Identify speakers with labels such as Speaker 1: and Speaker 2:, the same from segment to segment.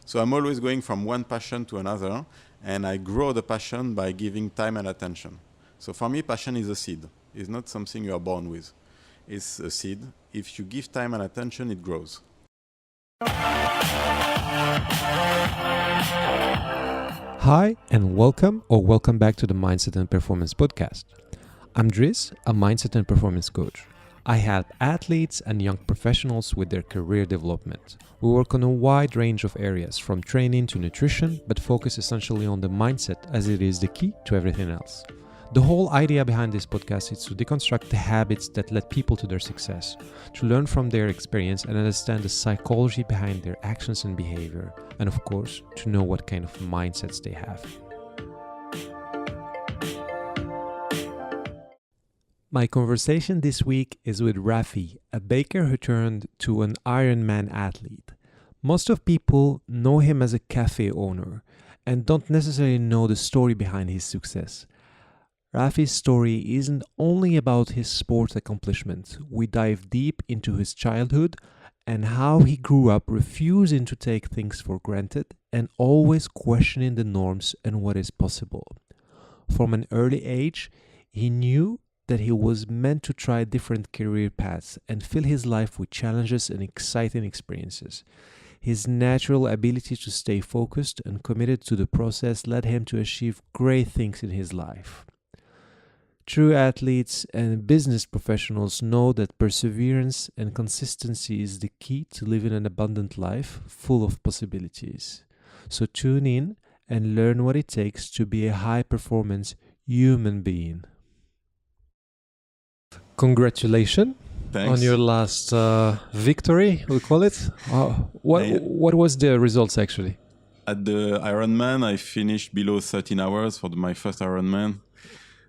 Speaker 1: So I'm always going from one passion to another, and I grow the passion by giving time and attention. So for me, passion is a seed. It's not something you are born with. It's a seed. If you give time and attention, it grows.
Speaker 2: Hi, and welcome back to the Mindset and Performance Podcast. I'm Dries, a mindset and performance coach. I help athletes and young professionals with their career development. We work on a wide range of areas, from training to nutrition, but focus essentially on the mindset as it is the key to everything else. The whole idea behind this podcast is to deconstruct the habits that led people to their success, to learn from their experience and understand the psychology behind their actions and behavior, and of course, to know what kind of mindsets they have. My conversation this week is with Rafi, a baker who turned to an Ironman athlete. Most of people know him as a cafe owner and don't necessarily know the story behind his success. Rafi's story isn't only about his sport accomplishments. We dive deep into his childhood and how he grew up refusing to take things for granted and always questioning the norms and what is possible. From an early age, he knew that he was meant to try different career paths and fill his life with challenges and exciting experiences. His natural ability to stay focused and committed to the process led him to achieve great things in his life. True athletes and business professionals know that perseverance and consistency is the key to living an abundant life full of possibilities. So tune in and learn what it takes to be a high-performance human being. Congratulations on your last victory, we call it. What was the results actually?
Speaker 1: At the Ironman, I finished below 13 hours for my first Ironman.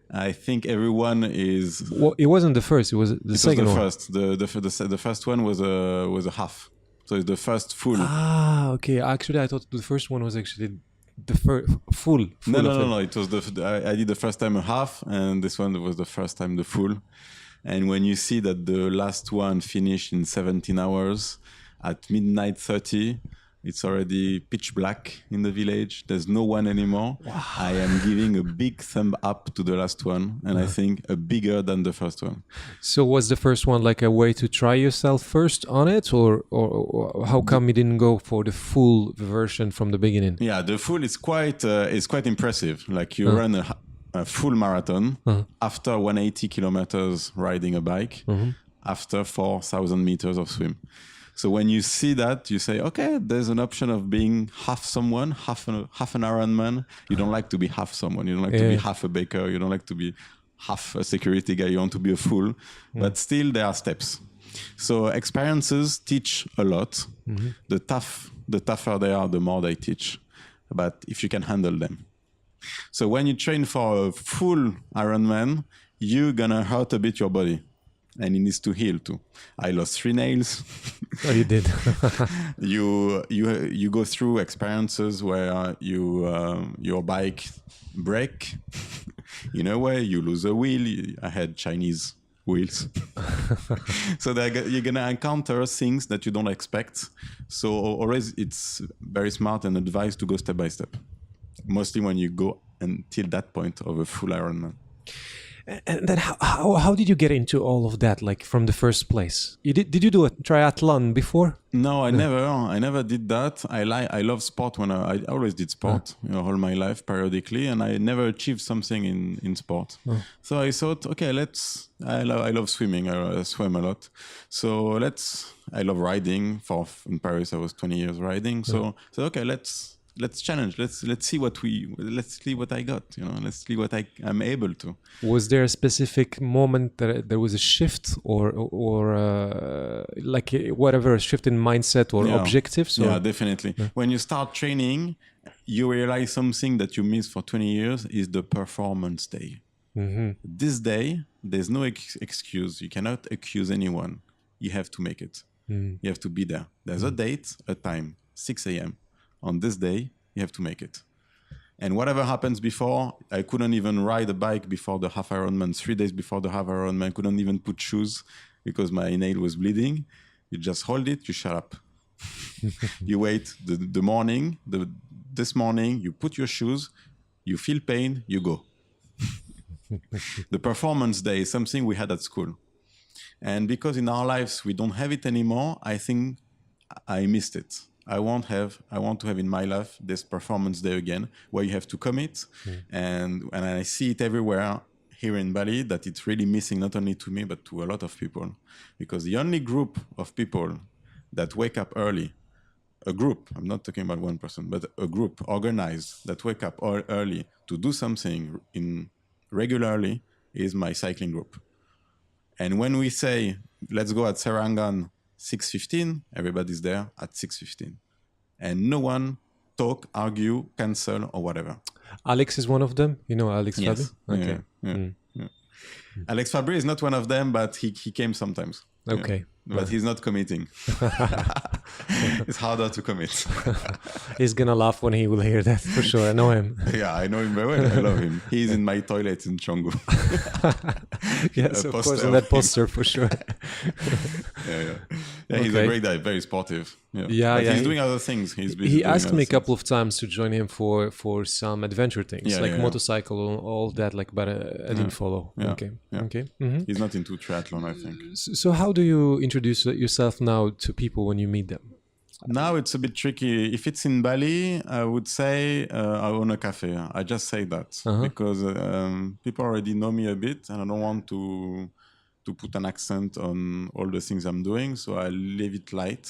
Speaker 1: I think everyone is.
Speaker 2: Well, it wasn't the first; it was the second one.
Speaker 1: First. The first one was a half. So it's the first full.
Speaker 2: Ah, okay. Actually, I thought the first one was actually the first full.
Speaker 1: No. It was I did the first time a half, and this one was the first time the full. And when you see that the last one finished in 17 hours at midnight 30, it's already pitch black in the village. There's no one anymore. Wow. I am giving a big thumb up to the last one, and I think a bigger than the first one.
Speaker 2: So was the first one like a way to try yourself first on it, or how come you didn't go for the full version from the beginning?
Speaker 1: Yeah, the full is quite impressive. Like you run a full marathon after 180 kilometers riding a bike, after 4,000 meters of swim. So when you see that, you say, okay, there's an option of being half someone, half an Ironman. You don't like to be half someone. You don't like to be half a baker. You don't like to be half a security guy. You want to be a full. But still, there are steps. So experiences teach a lot. The tougher they are, the more they teach. But if you can handle them. So when you train for a full Ironman, you're going to hurt a bit your body. And it needs to heal too. I lost 3 nails.
Speaker 2: Oh, you did.
Speaker 1: You go through experiences where your bike break. In a way, you lose a wheel. I had Chinese wheels. So you're gonna encounter things that you don't expect. So always, it's very smart and advised to go step by step. Mostly when you go until that point of a full Ironman.
Speaker 2: And then how did you get into all of that, like from the first place? Did you do a triathlon before?
Speaker 1: No, I never did that. I love sport when I always did sport, all my life periodically, and I never achieved something in sport. So I thought, okay, I love swimming. I swim a lot. So I love riding. In Paris, I was 20 years riding. So okay, let's challenge. Let's see what I got. Let's see what I'm able to.
Speaker 2: Was there a specific moment that there was a shift, or like whatever, a shift in mindset or objectives?
Speaker 1: Yeah, definitely. Yeah. When you start training, you realize something that you missed for 20 years is the performance day. This day, there's no excuse. You cannot accuse anyone. You have to make it. You have to be there. There's a date, a time, 6 a.m. On this day, you have to make it. And whatever happens before, I couldn't even ride a bike before the half Ironman. 3 days before the half Ironman, couldn't even put shoes because my nail was bleeding. You just hold it, you shut up. You wait the morning, this morning, you put your shoes, you feel pain, you go. The performance day is something we had at school. And because in our lives we don't have it anymore, I think I missed it. I want to have in my life this performance day again, where you have to commit, and I see it everywhere here in Bali that it's really missing, not only to me but to a lot of people, because the only group of people that wake up early, a group, I'm not talking about one person, but a group organized that wake up early to do something in regularly, is my cycling group. And when we say, let's go at Serangan 6:15, everybody's there at 6:15. And no one talk, argue, cancel, or whatever.
Speaker 2: Alex is one of them? You know Alex
Speaker 1: Yes.
Speaker 2: Fabi? Okay.
Speaker 1: Yeah. Alex Fabry is not one of them, but he came sometimes.
Speaker 2: Okay.
Speaker 1: But he's not committing. It's harder to commit.
Speaker 2: He's gonna laugh when he will hear that, for sure. I know him.
Speaker 1: Yeah, I know him very well. I love him. He's in my toilet in Canggu.
Speaker 2: Yes, of course, on that poster, for sure.
Speaker 1: Yeah, he's a great guy, very sportive.
Speaker 2: Yeah,
Speaker 1: He's doing other things.
Speaker 2: He asked me a couple of times to join him for some adventure things, motorcycle, all that. But I didn't follow.
Speaker 1: Yeah.
Speaker 2: Okay.
Speaker 1: Yeah.
Speaker 2: Okay. Mm-hmm.
Speaker 1: He's not into triathlon, I think.
Speaker 2: So how do you introduce yourself now to people when you meet them?
Speaker 1: Now it's a bit tricky. If it's in Bali, I would say I own a cafe. I just say that because people already know me a bit, and I don't want to put an accent on all the things I'm doing. So I leave it light.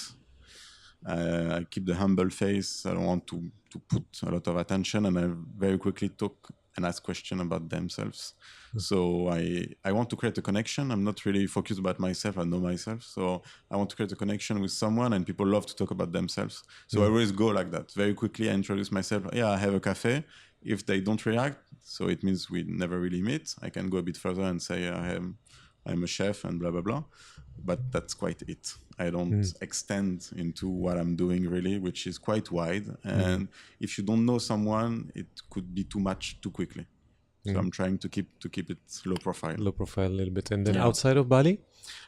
Speaker 1: I keep the humble face. I don't want to put a lot of attention, and I very quickly talk and ask questions about themselves. So I want to create a connection. I'm not really focused about myself. I know myself. So I want to create a connection with someone, and people love to talk about themselves. So I always go like that. Very quickly, I introduce myself. Yeah, I have a cafe. If they don't react, so it means we never really meet. I can go a bit further and say I'm a chef and blah, blah, blah. But that's quite it. I don't extend into what I'm doing really, which is quite wide. And if you don't know someone, it could be too much too quickly. So I'm trying to keep it low profile.
Speaker 2: Low profile a little bit. And then outside of Bali?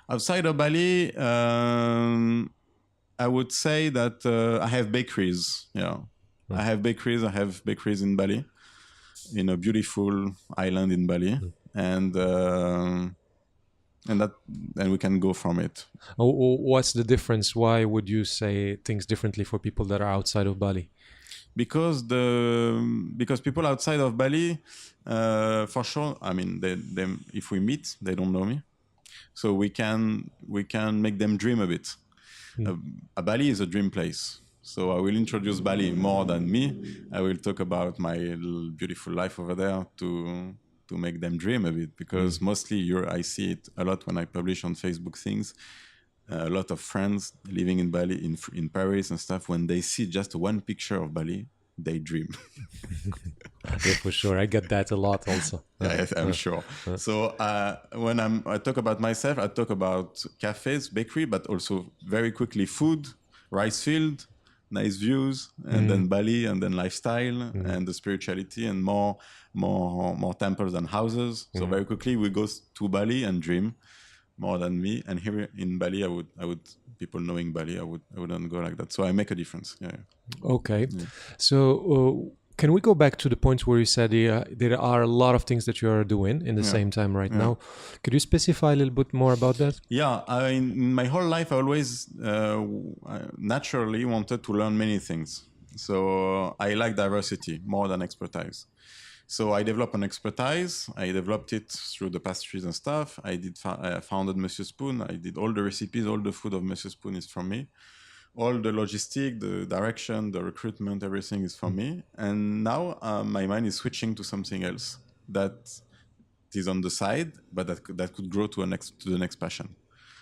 Speaker 1: Outside of Bali, I would say that I have bakeries. Yeah, I have bakeries. I have bakeries in Bali, in a beautiful island in Bali, and we can go from it.
Speaker 2: What's the difference? Why would you say things differently for people that are outside of Bali?
Speaker 1: Because people outside of Bali, for sure. I mean, if we meet, they don't know me, so we can make them dream a bit. Bali is a dream place. So I will introduce Bali more than me. I will talk about my beautiful life over there to make them dream a bit, because mostly I see it a lot when I publish on Facebook things. A lot of friends living in Bali, in Paris and stuff, when they see just one picture of Bali, they dream.
Speaker 2: Yeah, for sure. I get that a lot also.
Speaker 1: Yes, I'm sure. So when I talk about myself, I talk about cafes, bakery, but also very quickly food, rice field, nice views, and then Bali, and then lifestyle, and the spirituality, and more temples than houses. So very quickly we go to Bali and dream more than me. And here in Bali, I would people knowing Bali, I wouldn't go like that. So I make a difference. Yeah.
Speaker 2: Okay. Yeah. So can we go back to the point where you said there are a lot of things that you are doing in the same time right now? Could you specify a little bit more about that?
Speaker 1: Yeah. In my whole life, I always naturally wanted to learn many things. So I like diversity more than expertise. So I developed an expertise. I developed it through the pastries and stuff. I founded Monsieur Spoon. I did all the recipes. All the food of Monsieur Spoon is from me. All the logistic, the direction, the recruitment, everything is from me. And now my mind is switching to something else that is on the side, but that could grow to the next passion.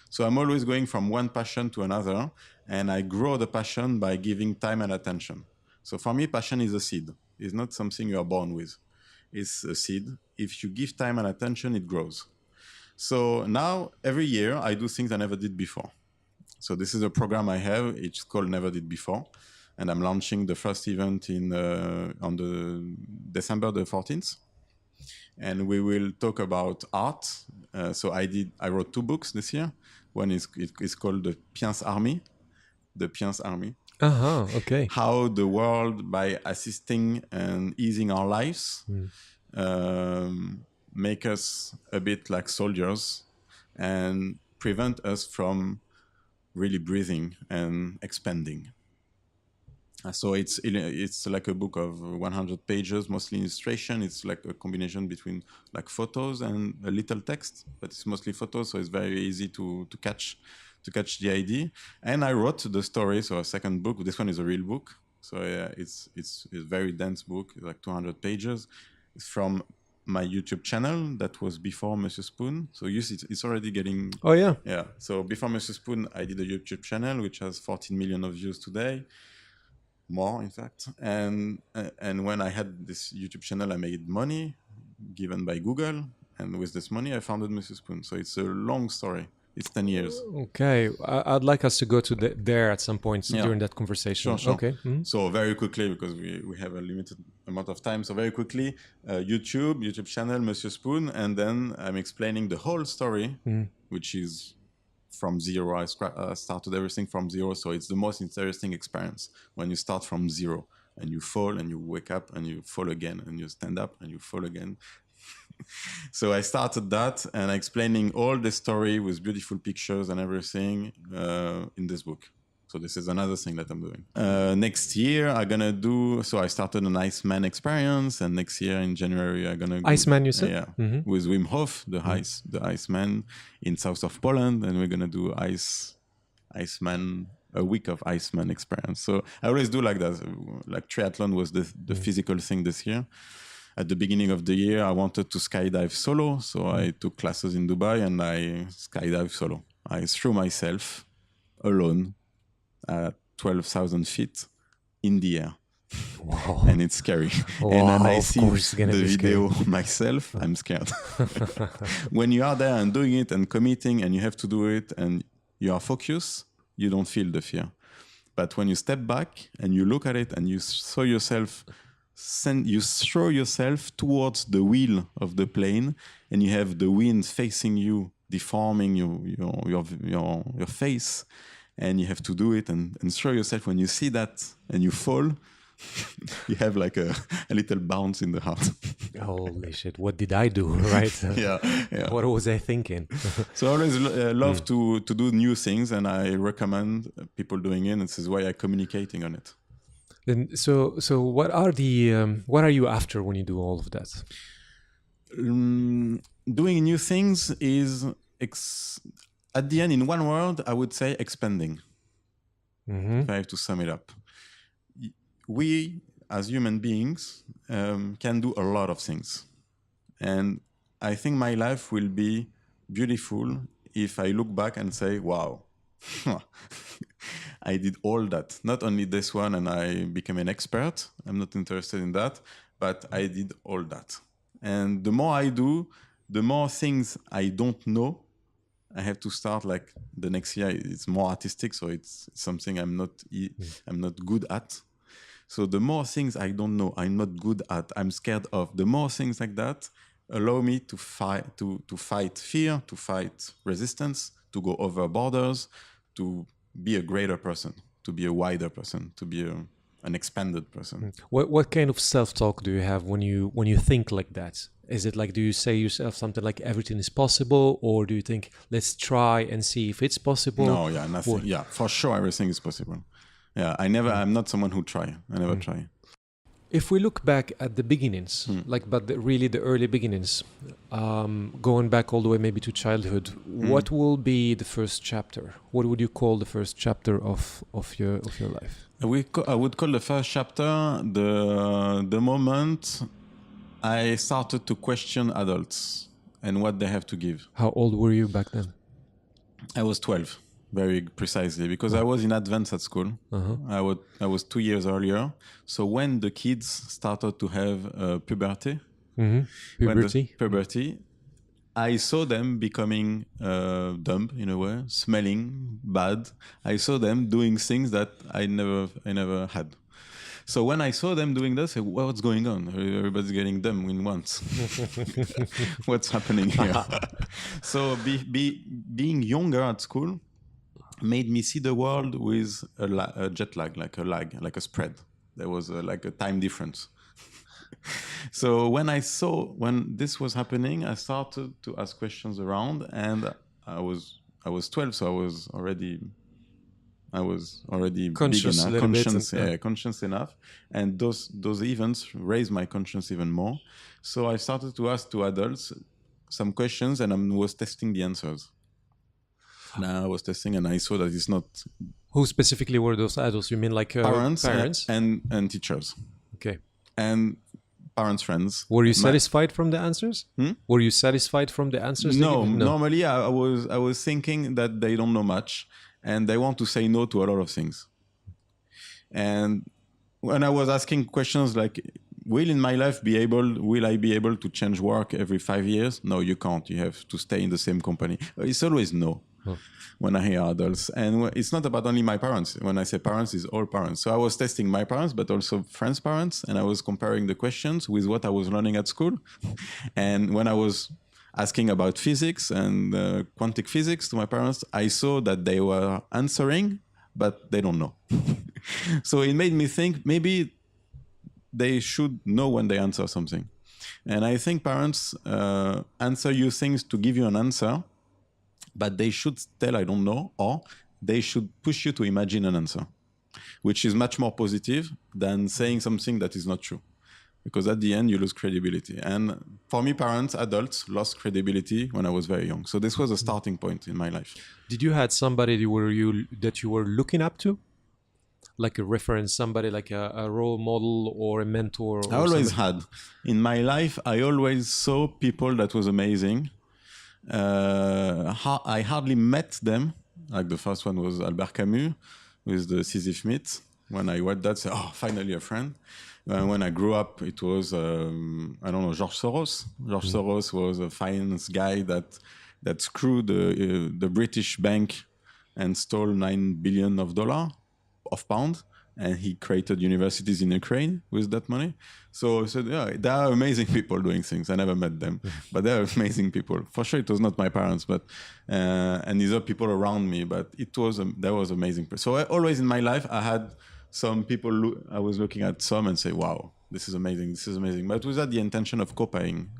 Speaker 1: So I'm always going from one passion to another, and I grow the passion by giving time and attention. So for me, passion is a seed. It's not something you are born with. It's a seed. If you give time and attention, it grows. So now, every year, I do things I never did before. So this is a program I have. It's called Never Did Before. And I'm launching the first event on the December the 14th. And we will talk about art. So I wrote 2 books this year. One is called The Piens Army.
Speaker 2: Okay.
Speaker 1: how the world, by assisting and easing our lives, make us a bit like soldiers and prevent us from really breathing and expanding. So it's like a book of 100 pages, mostly illustration. It's like a combination between like photos and a little text, but it's mostly photos, so it's very easy to catch the idea. And I wrote the story, so a second book. This one is a real book, so it's a very dense book, like 200 pages. It's from my YouTube channel that was before Monsieur Spoon. So you see, it's already getting.
Speaker 2: Oh yeah.
Speaker 1: Yeah. So before Monsieur Spoon, I did a YouTube channel which has 14 million of views today. More, in fact. And when I had this YouTube channel, I made money given by Google, and with this money, I founded Monsieur Spoon. So it's a long story. It's 10 years.
Speaker 2: Okay, I'd like us to go to there at some point during that conversation.
Speaker 1: Sure.
Speaker 2: Okay.
Speaker 1: So very quickly, because we have a limited amount of time. So very quickly, YouTube channel, Monsieur Spoon, and then I'm explaining the whole story, which is from zero. I started everything from zero, so it's the most interesting experience when you start from zero and you fall and you wake up and you fall again and you stand up and you fall again. So I started that and explaining all the story with beautiful pictures and everything in this book. So this is another thing that I'm doing. Next year, I'm gonna do. So I started an Iceman experience, and next year in January, I'm gonna
Speaker 2: Iceman. You said,
Speaker 1: yeah, with Wim Hof, the Iceman in south of Poland, and we're gonna do Iceman, a week of Iceman experience. So I always do like that. Like triathlon was the physical thing this year. At the beginning of the year, I wanted to skydive solo, so I took classes in Dubai and I skydived solo. I threw myself alone at 12,000 feet in the air.
Speaker 2: Wow.
Speaker 1: And it's scary.
Speaker 2: Wow,
Speaker 1: and then I see
Speaker 2: the
Speaker 1: video myself, I'm scared. When you are there and doing it and committing and you have to do it and you are focused, you don't feel the fear. But when you step back and you look at it and you throw yourself towards the wheel of the plane and you have the wind facing you, deforming your face, and you have to do it and throw yourself. When you see that and you fall, you have like a little bounce in the heart.
Speaker 2: Holy shit, what did I do, right?
Speaker 1: Yeah.
Speaker 2: What was I thinking?
Speaker 1: So I always love to do new things, and I recommend people doing it. This is why I'm communicating on it.
Speaker 2: And so what are you after when you do all of that?
Speaker 1: Doing new things is at the end, in one word, I would say expanding. If I have to sum it up, we as human beings can do a lot of things, and I think my life will be beautiful if I look back and say, wow, I did all that. Not only this one and I became an expert, I'm not interested in that, but I did all that. And the more I do, the more things I don't know, I have to start. Like the next year, it's more artistic, so it's something I'm not good at. So the more things I don't know, I'm not good at, I'm scared of, the more things like that allow me to fight fear, to fight resistance, to go over borders, to be a greater person, to be a wider person, to be an expanded person.
Speaker 2: What kind of self-talk do you have when you think like that? Is it like, do you say yourself something like everything is possible, or do you think let's try and see if it's possible?
Speaker 1: No, yeah, nothing. Yeah, for sure, everything is possible. Yeah, I'm not someone who try. I never try.
Speaker 2: If we look back at the beginnings, really the early beginnings, going back all the way maybe to childhood, what will be the first chapter? What would you call the first chapter of your life?
Speaker 1: I would call the first chapter the moment I started to question adults and what they have to give.
Speaker 2: How old were you back then?
Speaker 1: I was 12. Very precisely, because I was in advance at school. I was 2 years earlier. So when the kids started to have puberty, puberty, I saw them becoming dumb in a way, smelling bad. I saw them doing things that I never had. So when I saw them doing this, I said, what's going on? Everybody's getting dumb in once. What's happening here? So being younger at school, made me see the world with a jet lag, like a spread. There was like a time difference. So when this was happening, I started to ask questions around, and I was 12, so I was already
Speaker 2: Conscious
Speaker 1: big enough,
Speaker 2: a little bit,
Speaker 1: conscious enough, and those events raised my conscience even more. So I started to ask to adults some questions, and I was testing the answers. And I was testing, and I saw that it's not.
Speaker 2: Who specifically were those adults? You mean like
Speaker 1: Parents? And teachers.
Speaker 2: Okay.
Speaker 1: And parents' friends.
Speaker 2: Were you satisfied from the answers? Were you satisfied from the answers?
Speaker 1: No. Normally I was thinking that they don't know much, and they want to say no to a lot of things. And when I was asking questions like, will I be able to change work every 5 years? No, you can't. You have to stay in the same company. It's always no. When I hear adults. And it's not about only my parents. When I say parents, it's all parents. So I was testing my parents, but also friends' parents, and I was comparing the questions with what I was learning at school. And when I was asking about physics and quantum physics to my parents, I saw that they were answering, but they don't know. So it made me think maybe they should know when they answer something. And I think parents answer you things to give you an answer, but they should tell I don't know, or they should push you to imagine an answer, which is much more positive than saying something that is not true. Because at the end, you lose credibility. And for me, parents, adults, lost credibility when I was very young. So this was a starting point in my life.
Speaker 2: Did you had somebody that you were looking up to? Like a reference, somebody like a role model or a mentor?
Speaker 1: I always had. In my life, I always saw people that was amazing. I hardly met them. Like the first one was Albert Camus with the Sisyphe myth. When I read that, I said, oh, finally a friend. When I grew up, it was, George Soros. George Soros was a finance guy that screwed the British bank and stole $9 billion of pound. And he created universities in Ukraine with that money. So I said, yeah, there are amazing people doing things. I never met them, but they are amazing people. For sure, it was not my parents, but and these are people around me. But that was amazing. So always in my life, I had some people. I was looking at some and say, wow, this is amazing. This is amazing. But without the intention of copying,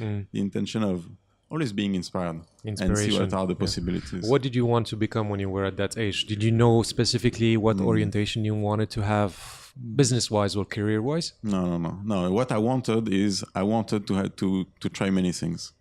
Speaker 1: the intention of always being inspired and see what are the possibilities.
Speaker 2: What did you want to become when you were at that age? Did you know specifically what orientation you wanted to have business-wise or career-wise?
Speaker 1: No. What I wanted is to try many things.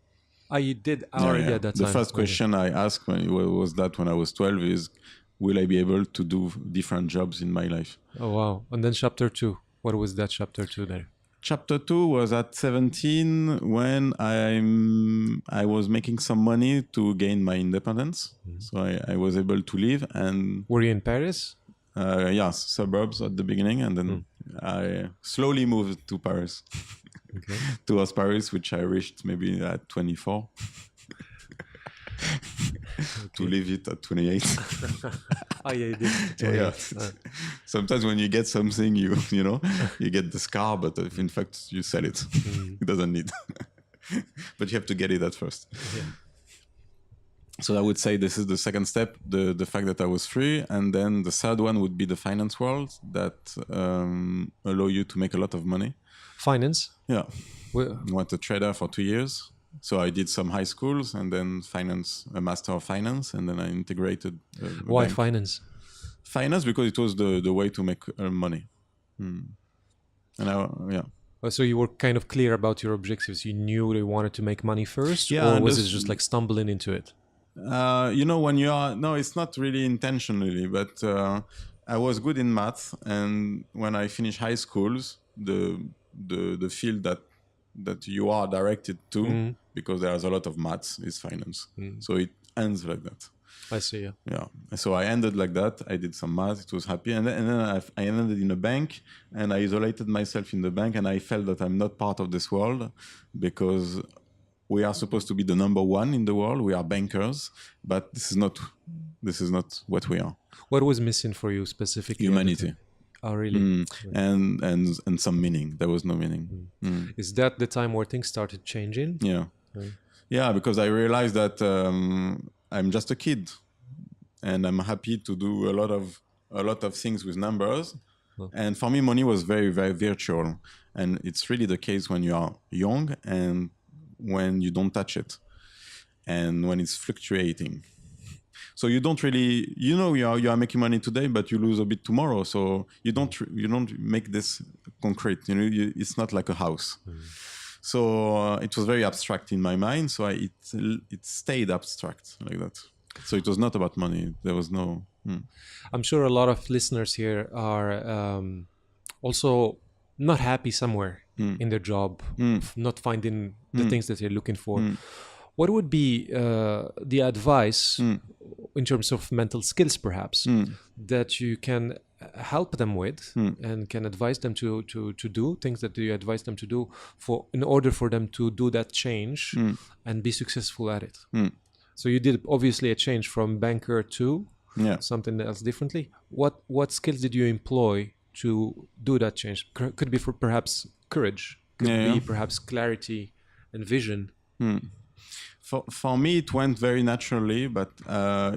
Speaker 2: You did already at that time?
Speaker 1: The first question I asked when I was 12 is, will I be able to do different jobs in my life?
Speaker 2: Oh, wow. And then chapter 2. What was that chapter 2 there?
Speaker 1: Chapter 2 was at 17 when I was making some money to gain my independence. So I was able to leave. And
Speaker 2: were you in Paris?
Speaker 1: Yes, suburbs at the beginning, and then I slowly moved to Paris. Okay. Towards Paris, which I reached maybe at 24. To leave it at 28.
Speaker 2: Oh, yeah, you did. Yeah.
Speaker 1: Sometimes when you get something, you get the scar, but if in fact you sell it, it doesn't need. But you have to get it at first. Yeah. So I would say this is the second step, the fact that I was free, and then the third one would be the finance world that allow you to make a lot of money.
Speaker 2: Finance?
Speaker 1: Yeah. I was a trader for 2 years. So I did some high schools and then a master of finance, and then I integrated.
Speaker 2: Why
Speaker 1: bank.
Speaker 2: Finance?
Speaker 1: Finance because it was the way to make money. And
Speaker 2: So you were kind of clear about your objectives. You knew you wanted to make money first, or was it just like stumbling into it?
Speaker 1: When you are it's not really intentionally, but I was good in math, and when I finished high schools, the field that you are directed to, because there's a lot of maths, is finance. So it ends like that.
Speaker 2: I see,
Speaker 1: yeah. So I ended like that. I did some math. It was happy. And then I ended in a bank, and I isolated myself in the bank, and I felt that I'm not part of this world, because we are supposed to be the number one in the world. We are bankers, but this is not what we are.
Speaker 2: What was missing for you specifically?
Speaker 1: Humanity.
Speaker 2: Oh, really?
Speaker 1: And some meaning. There was no meaning.
Speaker 2: Is that the time where things started changing?
Speaker 1: Yeah. Yeah, because I realized that I'm just a kid. and I'm happy to do a lot of things with numbers. And for me, money was very, very virtual. And it's really the case when you are young and when you don't touch it and when it's fluctuating. So you don't really, you are making money today, but you lose a bit tomorrow. So you don't make this concrete. It's not like a house. So it was very abstract in my mind. So it stayed abstract like that. So it was not about money. There was no.
Speaker 2: I'm sure a lot of listeners here are also not happy somewhere in their job, not finding the things that they're looking for. What would be the advice in terms of mental skills, perhaps, that you can help them with and can advise them to do things that you advise them to do in order for them to do that change and be successful at it? So you did obviously a change from banker to something else differently. What skills did you employ to do that change? Could be for perhaps courage, could be perhaps clarity and vision.
Speaker 1: For me, it went very naturally, but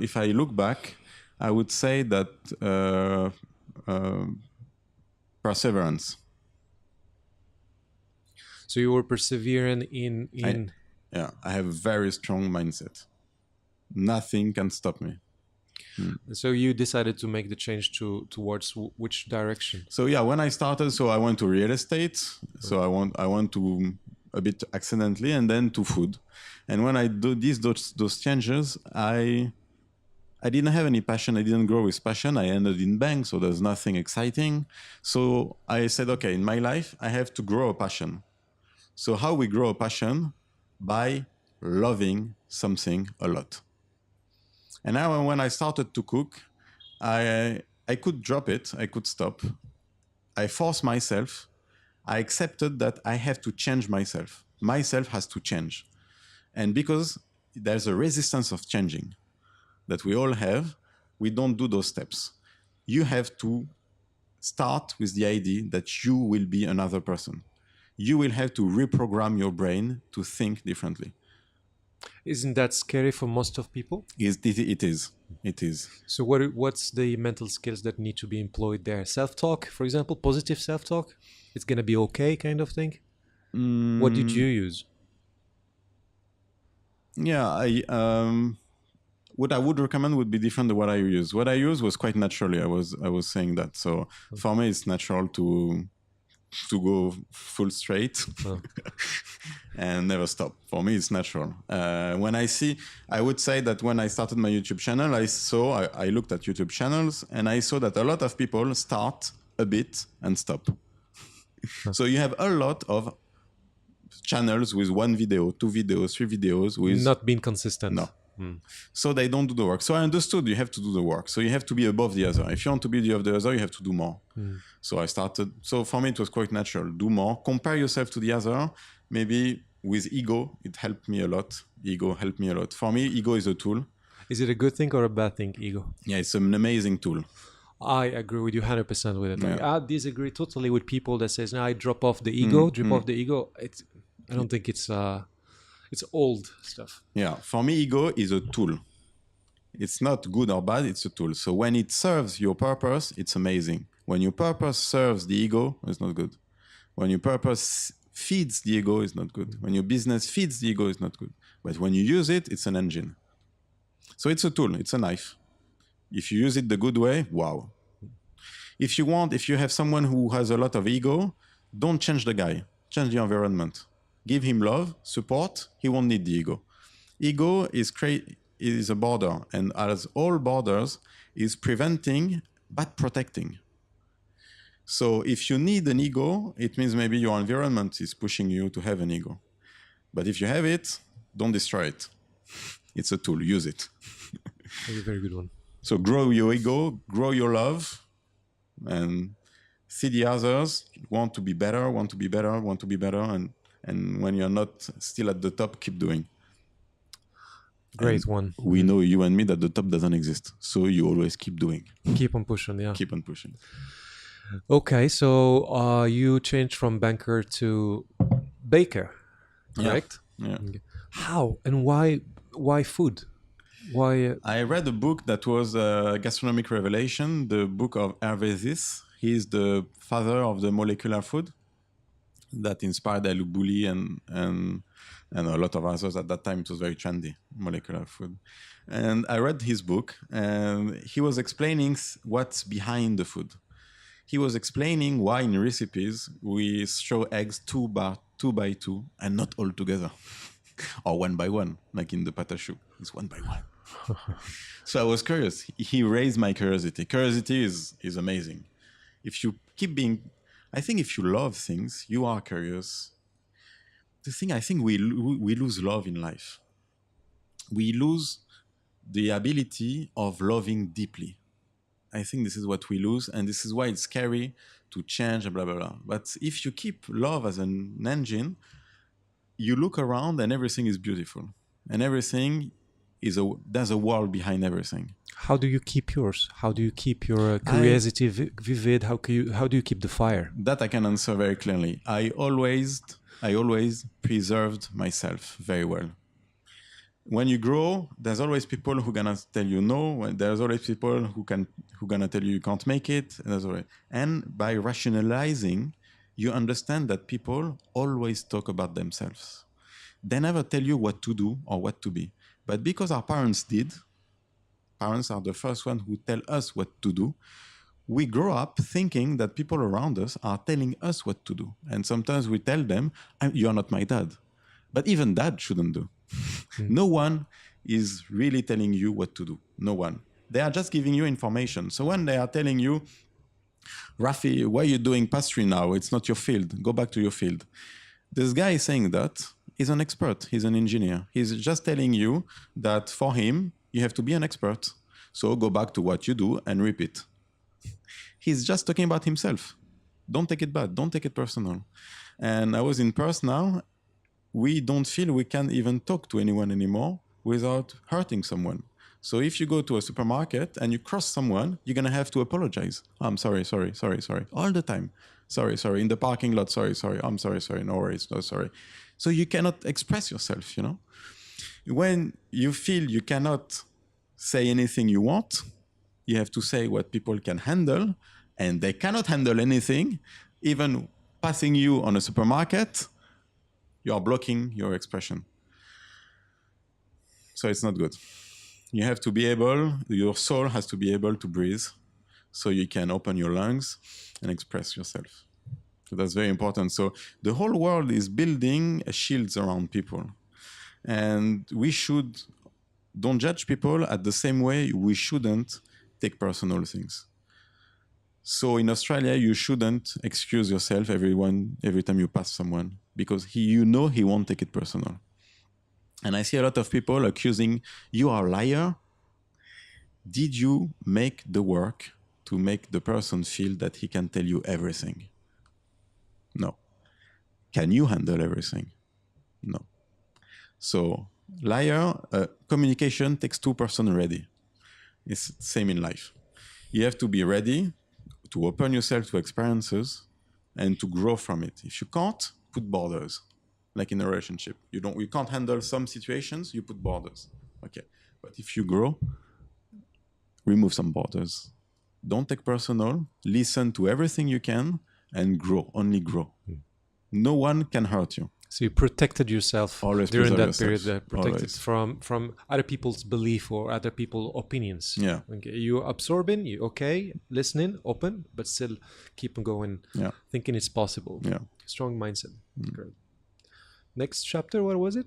Speaker 1: if I look back, I would say that perseverance.
Speaker 2: So you were persevering in.
Speaker 1: I have a very strong mindset. Nothing can stop me.
Speaker 2: So you decided to make the change towards which direction?
Speaker 1: So when I started, I went to real estate. So I went to a bit accidentally, and then to food. And when I do those changes, I didn't have any passion. I didn't grow with passion. I ended in bank, so there's nothing exciting. So I said, okay, in my life, I have to grow a passion. So how we grow a passion? By loving something a lot. And now when I started to cook, I could drop it. I could stop. I forced myself. I accepted that I have to change myself. Myself has to change. And because there's a resistance of changing that we all have, we don't do those steps. You have to start with the idea that you will be another person. You will have to reprogram your brain to think differently.
Speaker 2: Isn't that scary for most of people?
Speaker 1: It is. So
Speaker 2: what's the mental skills that need to be employed there? Self-talk, for example, positive self-talk? It's going to be okay kind of thing? What did you use?
Speaker 1: What I would recommend would be different than what I use. What I use was quite naturally. I was saying that. So for me, it's natural to go full straight and never stop. For me, it's natural. I would say that when I started my YouTube channel, I looked at YouTube channels and I saw that a lot of people start a bit and stop. So you have a lot of channels with 1 video, 2 videos, 3 videos with
Speaker 2: not being consistent.
Speaker 1: No. So they don't do the work. So I understood you have to do the work. So you have to be above the other. If you want to be above the other, you have to do more. So I started. So for me, it was quite natural. Do more. Compare yourself to the other. Maybe with ego, it helped me a lot. Ego helped me a lot. For me, ego is a tool.
Speaker 2: Is it a good thing or a bad thing, ego?
Speaker 1: Yeah, it's an amazing tool.
Speaker 2: I agree with you 100% with it. Like, I disagree totally with people that says, no, I drop off the ego, off the ego. I don't think it's old stuff.
Speaker 1: Yeah, for me, ego is a tool. It's not good or bad, it's a tool. So when it serves your purpose, it's amazing. When your purpose serves the ego, it's not good. When your purpose feeds the ego, it's not good. When your business feeds the ego, it's not good. But when you use it, it's an engine. So it's a tool, it's a knife. If you use it the good way, wow. If you have someone who has a lot of ego, don't change the guy, change the environment. Give him love, support, he won't need the ego. Ego is a border, and as all borders, is preventing but protecting. So if you need an ego, it means maybe your environment is pushing you to have an ego. But if you have it, don't destroy it. It's a tool, use it.
Speaker 2: That's a very good one.
Speaker 1: So grow your ego, grow your love, and see the others, want to be better, and when you're not still at the top, keep doing.
Speaker 2: Great one.
Speaker 1: We know, you and me, that the top doesn't exist. So you always keep doing.
Speaker 2: Keep on pushing, yeah.
Speaker 1: Keep on pushing.
Speaker 2: Okay, so you changed from banker to baker, correct?
Speaker 1: Yeah.
Speaker 2: How and why food? Why?
Speaker 1: I read a book that was a gastronomic revelation, the book of Rafis. He's the father of the molecular food that inspired Alubuli and a lot of others. At that time, it was very trendy, molecular food. And I read his book, and he was explaining what's behind the food. He was explaining why in recipes we show eggs two by two and not all together, or one by one, like in the patachoux. It's one by one. So I was curious. He raised my curiosity. Curiosity is amazing. If you keep being, I think if you love things, you are curious. The thing, I think we lose love in life. We lose the ability of loving deeply. I think this is what we lose, and this is why it's scary to change, blah, blah, blah. But if you keep love as an engine, you look around and everything is beautiful. And everything there's a world behind everything.
Speaker 2: How do you keep yours? How do you keep your curiosity vivid? How do you keep the fire?
Speaker 1: That I can answer very clearly. I always preserved myself very well. When you grow, there's always people who gonna tell you no. There's always people who gonna tell you can't make it. And by rationalizing, you understand that people always talk about themselves. They never tell you what to do or what to be. But because our parents are the first ones who tell us what to do, we grow up thinking that people around us are telling us what to do. And sometimes we tell them, you're not my dad. But even dad shouldn't do. No one is really telling you what to do. No one. They are just giving you information. So when they are telling you, Rafi, why are you doing pastry now? It's not your field. Go back to your field. This guy is saying that he's an expert. He's an engineer. He's just telling you that for him, you have to be an expert. So go back to what you do and repeat. He's just talking about himself. Don't take it bad. Don't take it personal. And I was in Perth now. We don't feel we can even talk to anyone anymore without hurting someone. So if you go to a supermarket and you cross someone, you're going to have to apologize. I'm sorry. All the time. Sorry. In the parking lot, sorry. I'm sorry. No worries. No, sorry. So you cannot express yourself, you know. When you feel you cannot say anything you want, you have to say what people can handle, and they cannot handle anything. Even passing you on a supermarket, you are blocking your expression. So it's not good. You have to be able, your soul has to be able to breathe so you can open your lungs and express yourself. So that's very important. So the whole world is building shields around people. And we don't judge people at the same way we shouldn't take personal things. So in Australia, you shouldn't excuse yourself every time you pass someone, because he won't take it personal. And I see a lot of people accusing, you are a liar. Did you make the work to make the person feel that he can tell you everything? No. Can you handle everything? No. So liar, communication takes two persons ready. It's the same in life. You have to be ready to open yourself to experiences and to grow from it. If you can't, put borders. Like in a relationship, you can't handle some situations, you put borders. Okay. But if you grow, remove some borders. Don't take personal, listen to everything you can and grow, only grow. No one can hurt you.
Speaker 2: So you protected yourself
Speaker 1: Always
Speaker 2: during that
Speaker 1: yourself.
Speaker 2: period, protected from other people's belief or other people's opinions.
Speaker 1: Yeah.
Speaker 2: Okay. You absorbing, you okay, listening, open, but still keep on going, thinking it's possible.
Speaker 1: Yeah.
Speaker 2: Strong mindset. Great. Next chapter, what was it?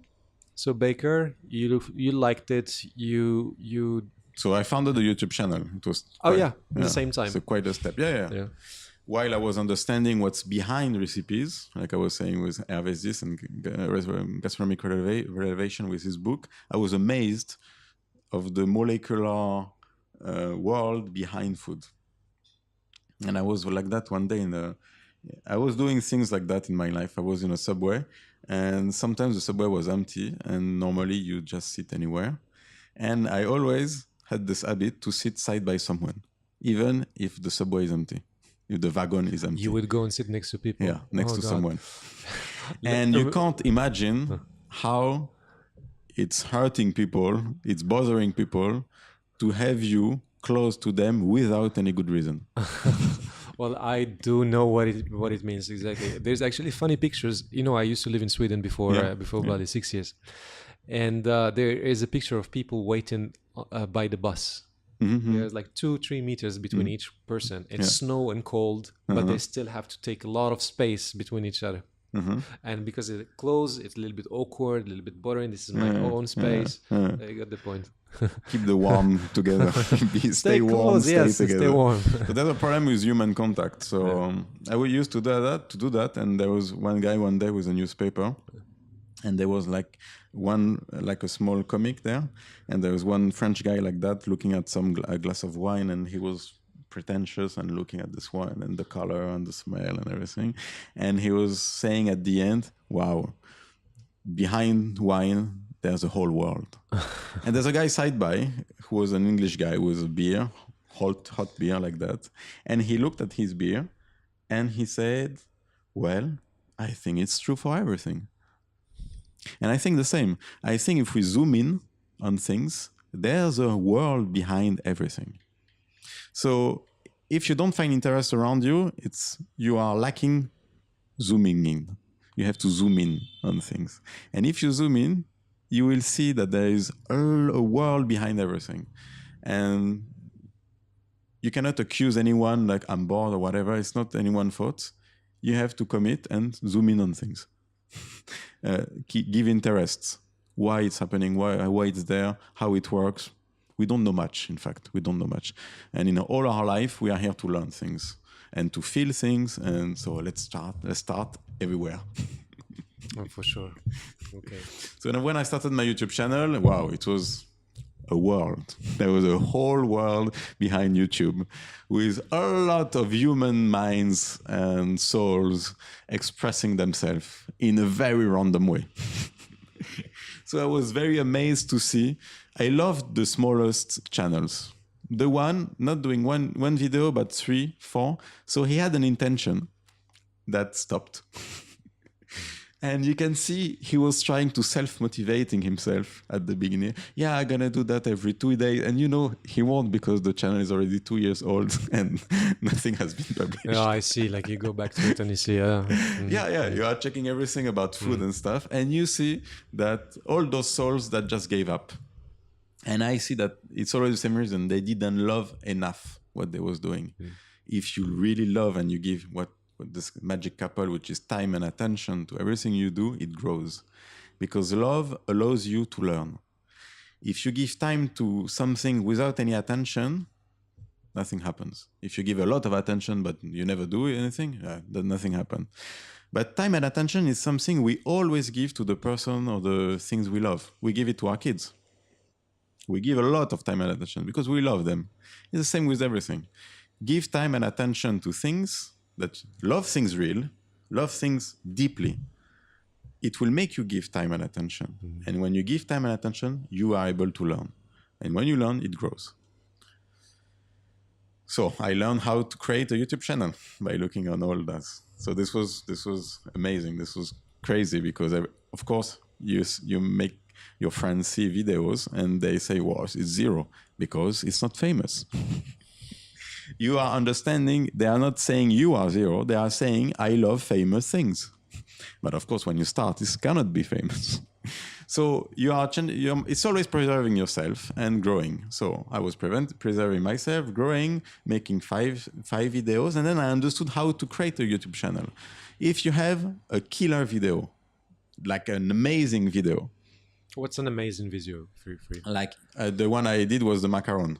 Speaker 2: So Baker, you liked it. You.
Speaker 1: So I founded a YouTube channel. It was
Speaker 2: at the same time.
Speaker 1: So quite a step. Yeah. While I was understanding what's behind recipes, like I was saying with Rafis and gastronomic revelation with his book, I was amazed of the molecular world behind food. And I was like that one day I was doing things like that in my life. I was in a subway, and sometimes the subway was empty, and normally you just sit anywhere. And I always had this habit to sit side by someone, even if the subway is empty, if the wagon is empty.
Speaker 2: You would go and sit next to people?
Speaker 1: Yeah, next to someone. And you can't imagine how it's hurting people, it's bothering people to have you close to them without any good reason.
Speaker 2: Well, I do know what it means exactly. There's actually funny pictures. You know, I used to live in Sweden before Bali, 6 years, and there is a picture of people waiting by the bus. There's like 2-3 meters between each person. It's snow and cold, but they still have to take a lot of space between each other. And because it's close, it's a little bit awkward, a little bit boring. This is my own space. You got the point.
Speaker 1: Keep the warm together. Stay warm,
Speaker 2: close,
Speaker 1: stay
Speaker 2: yes,
Speaker 1: together.
Speaker 2: stay warm.
Speaker 1: So there's a problem with human contact. So I used to do that, and there was one guy one day with a newspaper, and there was like a small comic there, and there was one French guy like that looking at a glass of wine, and he was pretentious and looking at this wine and the color and the smell and everything, and he was saying at the end, "Wow, behind wine there's a whole world." And there's a guy side by who was an English guy with a beer, hot beer like that, and he looked at his beer and he said, "Well, I think it's true for everything." And I think the same. I think if we zoom in on things, there's a world behind everything. So if you don't find interest around you, you are lacking zooming in. You have to zoom in on things. And if you zoom in, you will see that there is a world behind everything. And you cannot accuse anyone like I'm bored or whatever. It's not anyone's fault. You have to commit and zoom in on things. Give interests. Why it's happening, why it's there, how it works. We don't know much, in fact. We don't know much. And in all our life, we are here to learn things and to feel things. And so let's start everywhere.
Speaker 2: Oh, for sure. Okay.
Speaker 1: So when I started my YouTube channel, wow, it was a world. There was a whole world behind YouTube with a lot of human minds and souls expressing themselves in a very random way. So I was very amazed to see. I loved the smallest channels. The one not doing one video, but 3, 4. So he had an intention that stopped. And you can see he was trying to self-motivating himself at the beginning. Yeah, I'm going to do that every 2 days. And he won't because the channel is already 2 years old and nothing has been published.
Speaker 2: Yeah, I see. Like you go back to it and you see,
Speaker 1: yeah, you are checking everything about food and stuff. And you see that all those souls that just gave up. And I see that it's always the same reason. They didn't love enough what they was doing. If you really love and you give what this magic couple, which is time and attention to everything you do, it grows. Because love allows you to learn. If you give time to something without any attention, nothing happens. If you give a lot of attention but you never do anything, then nothing happens. But time and attention is something we always give to the person or the things we love. We give it to our kids. We give a lot of time and attention because we love them. It's the same with everything. Give time and attention to things that love things real, love things deeply. It will make you give time and attention. And when you give time and attention, you are able to learn. And when you learn, it grows. So I learned how to create a YouTube channel by looking on all that. So this was amazing. This was crazy because, of course, you make your friends see videos and they say, wow, it's 0 because it's not famous. You are understanding, they are not saying you are 0, they are saying, I love famous things. But of course, when you start, this cannot be famous. So it's always preserving yourself and growing. So I was preserving myself, growing, making five videos, and then I understood how to create a YouTube channel. If you have a killer video, like an amazing video.
Speaker 2: What's an amazing video for you?
Speaker 1: Like the one I did was the macaron,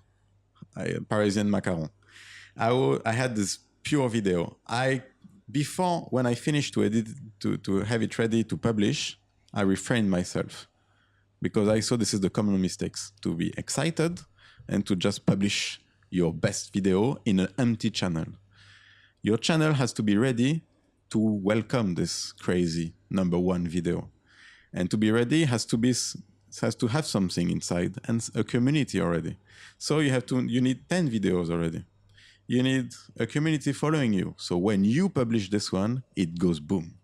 Speaker 1: Parisian macaron. I had this pure video. Before, when I finished to edit, to have it ready to publish, I refrained myself because I saw this is the common mistakes, to be excited and to just publish your best video in an empty channel. Your channel has to be ready to welcome this crazy #1 video. And to be ready has to have something inside and a community already. So you need 10 videos already. You need a community following you. So when you publish this one, it goes boom.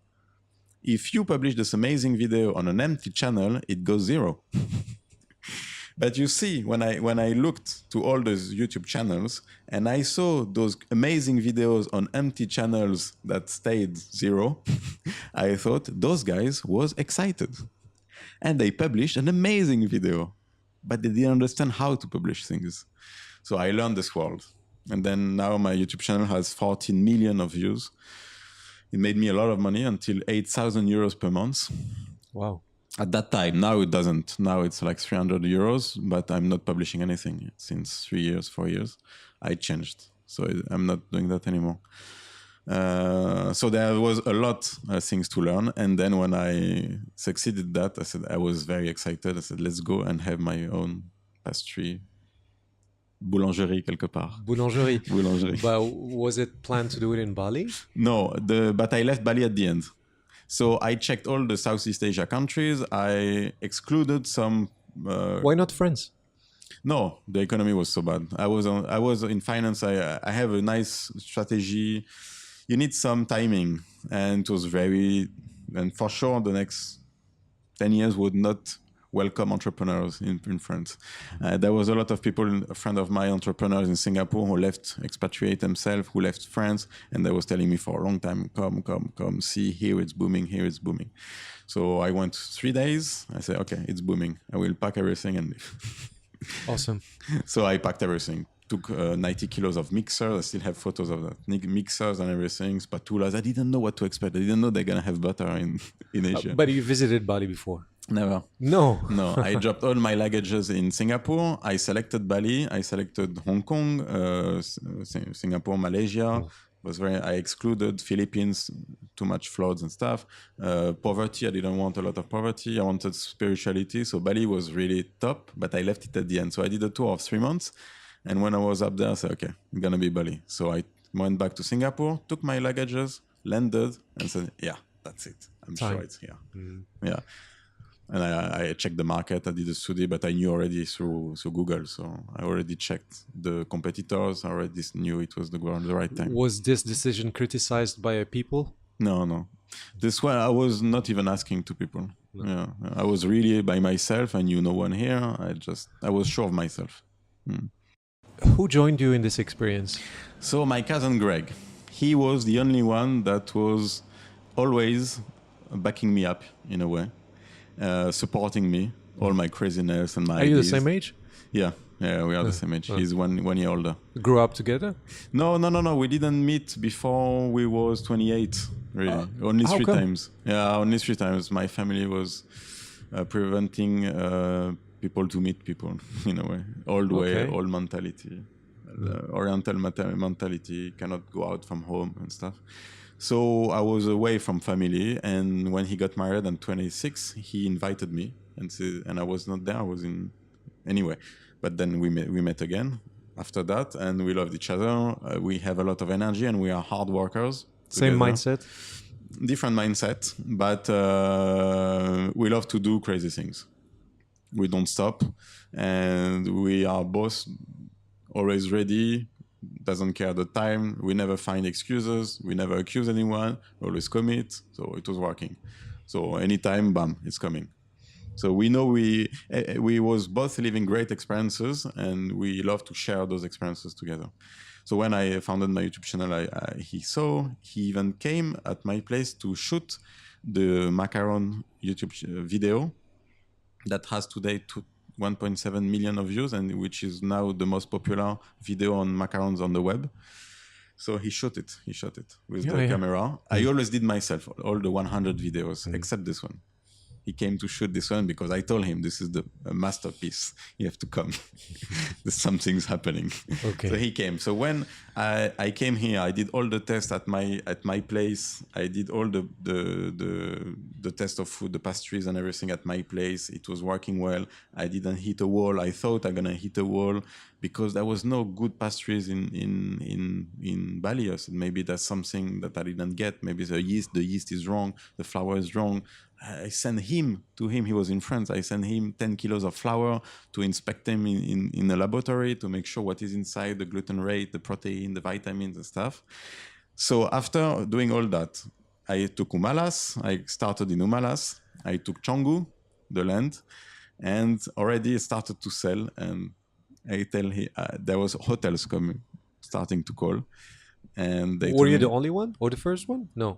Speaker 1: If you publish this amazing video on an empty channel, it goes 0. But you see, when I looked to all those YouTube channels and I saw those amazing videos on empty channels that stayed 0, I thought those guys was excited. And they published an amazing video, but they didn't understand how to publish things. So I learned this world. And then now my YouTube channel has 14 million of views. It made me a lot of money until 8,000 euros per month.
Speaker 2: Wow.
Speaker 1: At that time, now it doesn't. Now it's like 300 euros, but I'm not publishing anything since 3 years, 4 years. I changed. So I'm not doing that anymore. So there was a lot of things to learn. And then when I succeeded that, I was very excited. I said, let's go and have my own pastry. Boulangerie quelque part.
Speaker 2: Boulangerie.
Speaker 1: Boulangerie.
Speaker 2: But was it planned to do it in Bali?
Speaker 1: No, but I left Bali at the end. So I checked all the Southeast Asia countries. I excluded some.
Speaker 2: Why not France?
Speaker 1: No, the economy was so bad. I was in finance. I have a nice strategy. You need some timing, and it was and for sure the next 10 years would not welcome entrepreneurs in France. There was a lot of people, a friend of my entrepreneurs in Singapore who left, expatriate themselves, who left France, and they was telling me for a long time, come, see, here it's booming, here it's booming. So I went 3 days. I said, okay, it's booming. I will pack everything and leave.
Speaker 2: Awesome.
Speaker 1: So I packed everything. Took 90 kilos of mixers. I still have photos of that. Mixers and everything, spatulas. I didn't know what to expect. I didn't know they're going to have butter in Asia.
Speaker 2: But you visited Bali before?
Speaker 1: Never.
Speaker 2: No.
Speaker 1: I dropped all my luggages in Singapore. I selected Bali. I selected Hong Kong, Singapore, Malaysia. I excluded Philippines, too much floods and stuff. Poverty, I didn't want a lot of poverty. I wanted spirituality. So Bali was really top, but I left it at the end. So I did a tour of 3 months. And when I was up there, I said, okay, I'm going to be Bali. So I went back to Singapore, took my luggages, landed, and said, yeah, that's it. I'm sure it's here. Yeah. And I checked the market. I did a study, but I knew already through Google. So I already checked the competitors. I already knew it was the right time.
Speaker 2: Was this decision criticized by people?
Speaker 1: No. This one, I was not even asking to people. No. Yeah, I was really by myself. I knew no one here. I was sure of myself.
Speaker 2: Who joined you in this experience?
Speaker 1: So my cousin Greg, he was the only one that was always backing me up in a way. Supporting me, all my craziness and my
Speaker 2: Are you
Speaker 1: ideas.
Speaker 2: the same age?
Speaker 1: Yeah, we are the same age. He's one year older.
Speaker 2: Grew up together?
Speaker 1: No. We didn't meet before we was 28, really. Only 3 times. Yeah, only 3 times. My family was preventing people to meet people, in a way. Old way, old mentality. Oriental mentality, cannot go out from home and stuff. So I was away from family, and when he got married at 26, he invited me, and I was not there. I was in anyway. But then we met again after that, and we loved each other. We have a lot of energy, and we are hard workers.
Speaker 2: Same mindset?
Speaker 1: Different mindset, but we love to do crazy things. We don't stop, and we are both always ready. Doesn't care the time. We never find excuses. We never accuse anyone. We always commit. So it was working. So anytime, bam, it's coming. So we know we was both living great experiences, and we love to share those experiences together. So when I founded my YouTube channel, he even came at my place to shoot the macaron YouTube video that has today 1.7 million of views, and which is now the most popular video on macarons on the web. So he shot it with the camera. I always did myself, all the 100 videos, except this one. He came to shoot this one because I told him this is a masterpiece. You have to come. There's something's happening. Okay. So he came. So when I came here, I did all the tests at my place. I did all the test of food, the pastries and everything at my place. It was working well. I didn't hit a wall. I thought I'm gonna hit a wall because there was no good pastries in Bali. I said maybe that's something that I didn't get. Maybe the yeast is wrong. The flour is wrong. I sent him to him. He was in France. I sent him 10 kilos of flour to inspect them in a laboratory to make sure what is inside, the gluten rate, the protein, the vitamins and stuff. So after doing all that, I took Umalas. I started in Umalas. I took Canggu, the land, and already started to sell. And I tell there was hotels starting to call, and they
Speaker 2: Were
Speaker 1: told
Speaker 2: you
Speaker 1: me,
Speaker 2: the only one or the first one? No,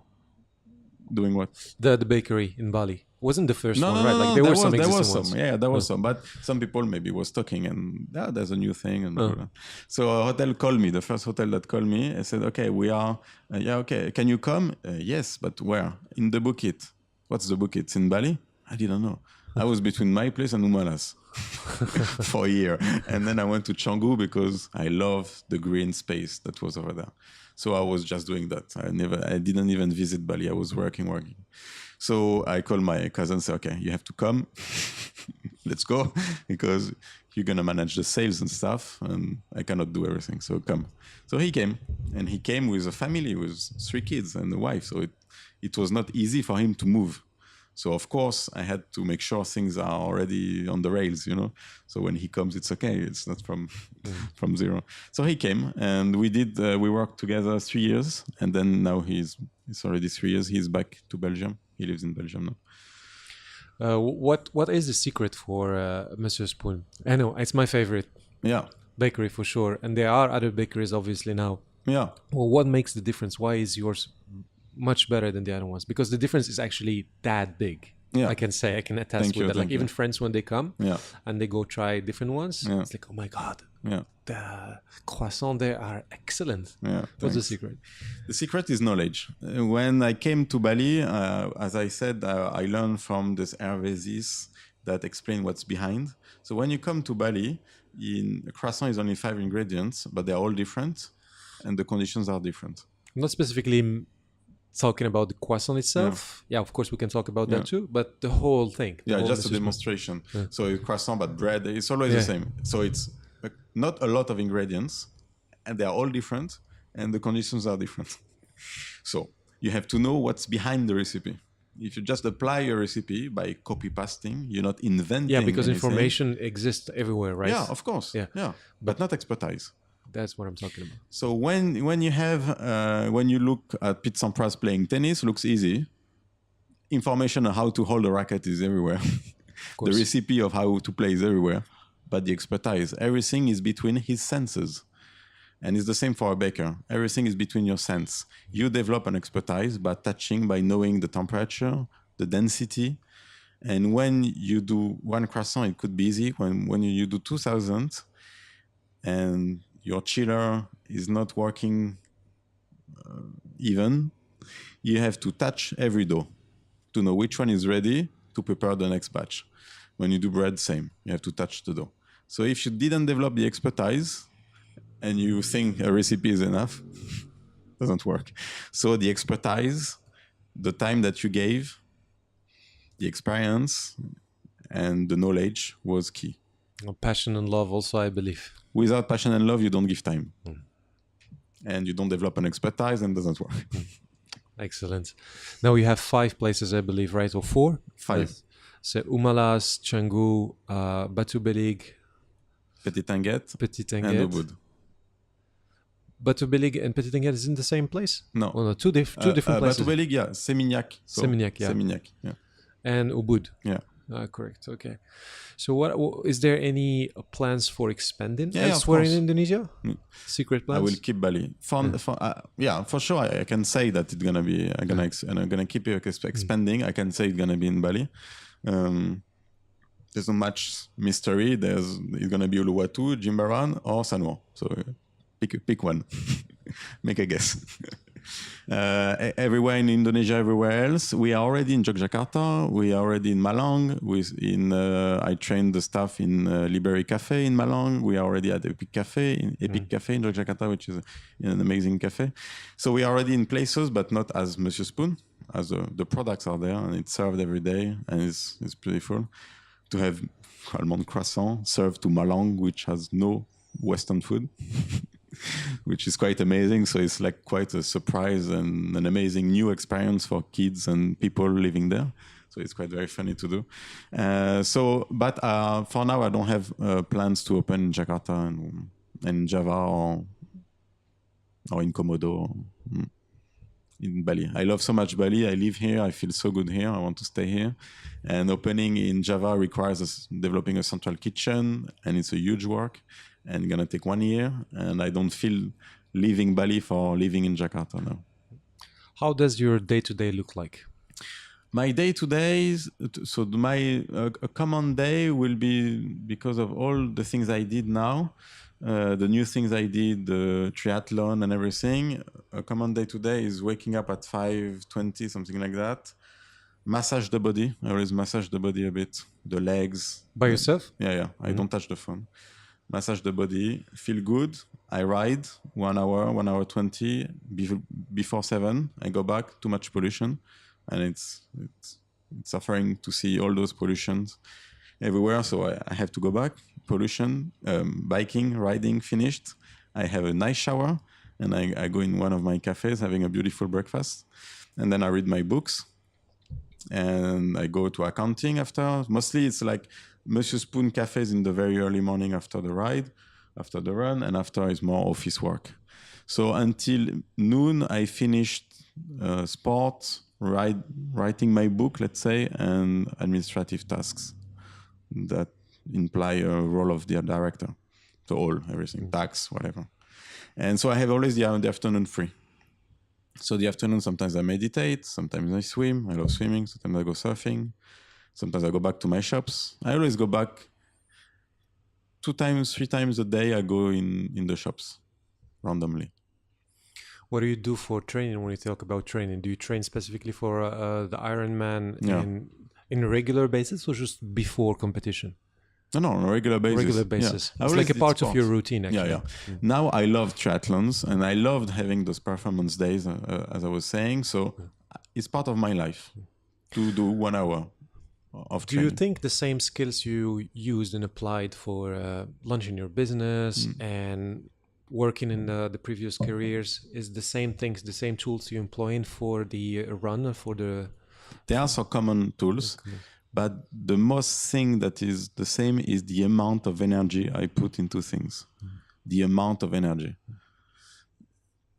Speaker 1: doing what?
Speaker 2: the bakery in Bali wasn't the first
Speaker 1: No,
Speaker 2: one,
Speaker 1: no,
Speaker 2: right?
Speaker 1: no,
Speaker 2: Like
Speaker 1: no.
Speaker 2: there were
Speaker 1: There
Speaker 2: some
Speaker 1: was
Speaker 2: existing
Speaker 1: some.
Speaker 2: ones.
Speaker 1: Yeah, there was some. But some people maybe was talking, and there's a new thing. And blah, blah, blah. So a hotel called me. The first hotel that called me, I said, okay, we are. Yeah, okay. Can you come? Yes, but where? In the Bukit. What's the Bukit? It's in Bali? I didn't know. I was between my place and Umalas for a year, and then I went to Canggu because I love the green space that was over there. So I was just doing that. I didn't even visit Bali. I was working. So I called my cousin and said, okay, you have to come. Let's go, because you're going to manage the sales and stuff, and I cannot do everything. So come. So he came, and he came with a family with 3 kids and a wife. So it was not easy for him to move. So of course I had to make sure things are already on the rails, So when he comes, it's okay. It's not from zero. So he came, and we worked together 3 years, and then now it's already 3 years. He's back to Belgium. He lives in Belgium now.
Speaker 2: What is the secret for Monsieur Spoon? I know it's my favorite bakery for sure, and there are other bakeries obviously now.
Speaker 1: Yeah.
Speaker 2: Well, what makes the difference? Why is yours much better than the other ones? Because the difference is actually that big.
Speaker 1: Yeah.
Speaker 2: I can attest with that. Like even friends, when they come and they go try different ones, it's like, oh my God, the croissants there are excellent.
Speaker 1: Yeah,
Speaker 2: what's the secret?
Speaker 1: The secret is knowledge. When I came to Bali, as I said, I learned from this Hervésis that explain what's behind. So when you come to Bali, a croissant is only 5 ingredients, but they're all different, and the conditions are different.
Speaker 2: Not specifically talking about the croissant itself. Yeah, of course we can talk about that too, but the whole thing.
Speaker 1: Yeah, just a demonstration. So a croissant, but bread, it's always the same. So it's not a lot of ingredients, and they are all different, and the conditions are different. So you have to know what's behind the recipe. If you just apply a recipe by copy pasting, you're not inventing.
Speaker 2: Yeah, because
Speaker 1: anything.
Speaker 2: information exists everywhere, right?
Speaker 1: Yeah, of course. Yeah, but not expertise.
Speaker 2: That's what I'm talking about.
Speaker 1: So when you look at Pete Sampras playing tennis, looks easy. Information on how to hold a racket is everywhere. The recipe of how to play is everywhere, but the expertise, everything is between his senses. And it's the same for a baker. Everything is between your sense. You develop an expertise by touching, by knowing the temperature, the density. And when you do one croissant, it could be easy. When you do 2,000 and your chiller is not working even, you have to touch every dough to know which one is ready to prepare the next batch. When you do bread, same. You have to touch the dough. So if you didn't develop the expertise and you think a recipe is enough, it doesn't work. So the expertise, the time that you gave, the experience, and the knowledge was key.
Speaker 2: Passion and love also, I believe.
Speaker 1: Without passion and love, you don't give time. And you don't develop an expertise, and it doesn't work.
Speaker 2: Excellent. Now you have 5 places, I believe, right? Or 4?
Speaker 1: 5.
Speaker 2: So Umalas, Canggu, Batu Belig,
Speaker 1: Petit Tanguet,
Speaker 2: and
Speaker 1: Ubud.
Speaker 2: Batu Belig and Petit Tanguet is in the same place?
Speaker 1: No.
Speaker 2: Oh, no, two different places.
Speaker 1: Batu Belig, yeah. Seminyak.
Speaker 2: Seminyak, yeah.
Speaker 1: Seminyak, yeah.
Speaker 2: And Ubud.
Speaker 1: Yeah.
Speaker 2: Correct. Okay. So, what is there any plans for expanding elsewhere in Indonesia? Secret plans?
Speaker 1: I will keep Bali. For sure. I can say that it's gonna be. I'm gonna keep expanding. I can say it's gonna be in Bali. There's not much mystery. It's gonna be Uluwatu, Jimbaran, or Sanur. So pick one. Make a guess. Everywhere in Indonesia, everywhere else. We are already in Yogyakarta. We are already in Malang. I trained the staff in Library Cafe in Malang. We are already at Epic Cafe in Yogyakarta, which is an amazing cafe. So we are already in places, but not as Monsieur Spoon. As the products are there, and it's served every day, and it's beautiful to have almond croissant served to Malang, which has no Western food. Which is quite amazing. So it's like quite a surprise and an amazing new experience for kids and people living there. So it's quite very funny to do. But for now, I don't have plans to open in Jakarta and Java or in Komodo. in Bali. I love so much Bali. I live here. I feel so good here. I want to stay here. And opening in Java requires us developing a central kitchen, and it's a huge work, and gonna take 1 year. And I don't feel leaving Bali for living in Jakarta now.
Speaker 2: How does your day-to-day look like?
Speaker 1: My day-to-day, so my a common day will be, because of all the things I did now, the new things I did, the triathlon and everything. A common day-to-day is waking up at 5:20, something like that. Massage the body. I always massage the body a bit, the legs.
Speaker 2: By yourself?
Speaker 1: Yeah. I don't touch the phone. Massage the body, feel good. I ride 1 hour, 1 hour 20. Before 7, I go back. Too much pollution. And it's suffering to see all those pollutions everywhere. So I have to go back. Pollution, biking, riding, finished. I have a nice shower, and I go in one of my cafes having a beautiful breakfast. And then I read my books. And I go to accounting after. Mostly it's like Monsieur Spoon cafes in the very early morning after the ride, after the run, and after is more office work. So until noon, I finished sport, writing my book, let's say, and administrative tasks that imply a role of the director. So everything, tax, whatever. And so I have always the afternoon free. So the afternoon, sometimes I meditate, sometimes I swim. I love swimming. Sometimes I go surfing. Sometimes I go back to my shops. I always go back 2 times, 3 times a day. I go in the shops randomly.
Speaker 2: What do you do for training when you talk about training? Do you train specifically for the Ironman in a regular basis or just before competition?
Speaker 1: No, on a regular basis.
Speaker 2: Regular basis.
Speaker 1: Yeah.
Speaker 2: It's like a part of your routine, actually.
Speaker 1: Yeah. Now I love triathlons, and I loved having those performance days, as I was saying. So it's part of my life to do 1 hour of training.
Speaker 2: Do you think the same skills you used and applied for launching your business and working in the previous careers is the same things, the same tools you employing for the run, for the...
Speaker 1: There are some common tools. But the most thing that is the same is the amount of energy I put into things. The amount of energy.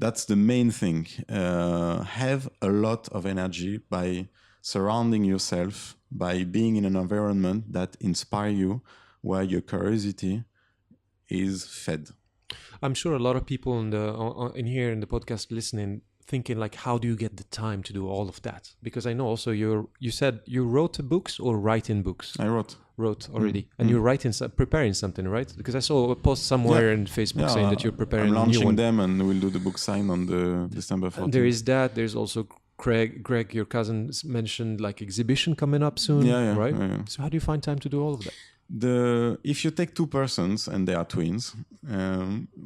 Speaker 1: That's the main thing. Have a lot of energy by surrounding yourself, by being in an environment that inspires you, where your curiosity is fed.
Speaker 2: I'm sure a lot of people in here in the podcast listening thinking like, how do you get the time to do all of that? Because I know also you said you wrote books or writing books.
Speaker 1: I wrote
Speaker 2: already, and you're writing, preparing something, right? Because I saw a post somewhere in Facebook saying that you're preparing.
Speaker 1: I'm launching
Speaker 2: a new one.
Speaker 1: them, and we'll do the book sign on the December 14th.
Speaker 2: There is that. There's also Greg, your cousin, mentioned like exhibition coming up soon, right?
Speaker 1: Yeah.
Speaker 2: So how do you find time to do all of that?
Speaker 1: If you take 2 persons and they are twins,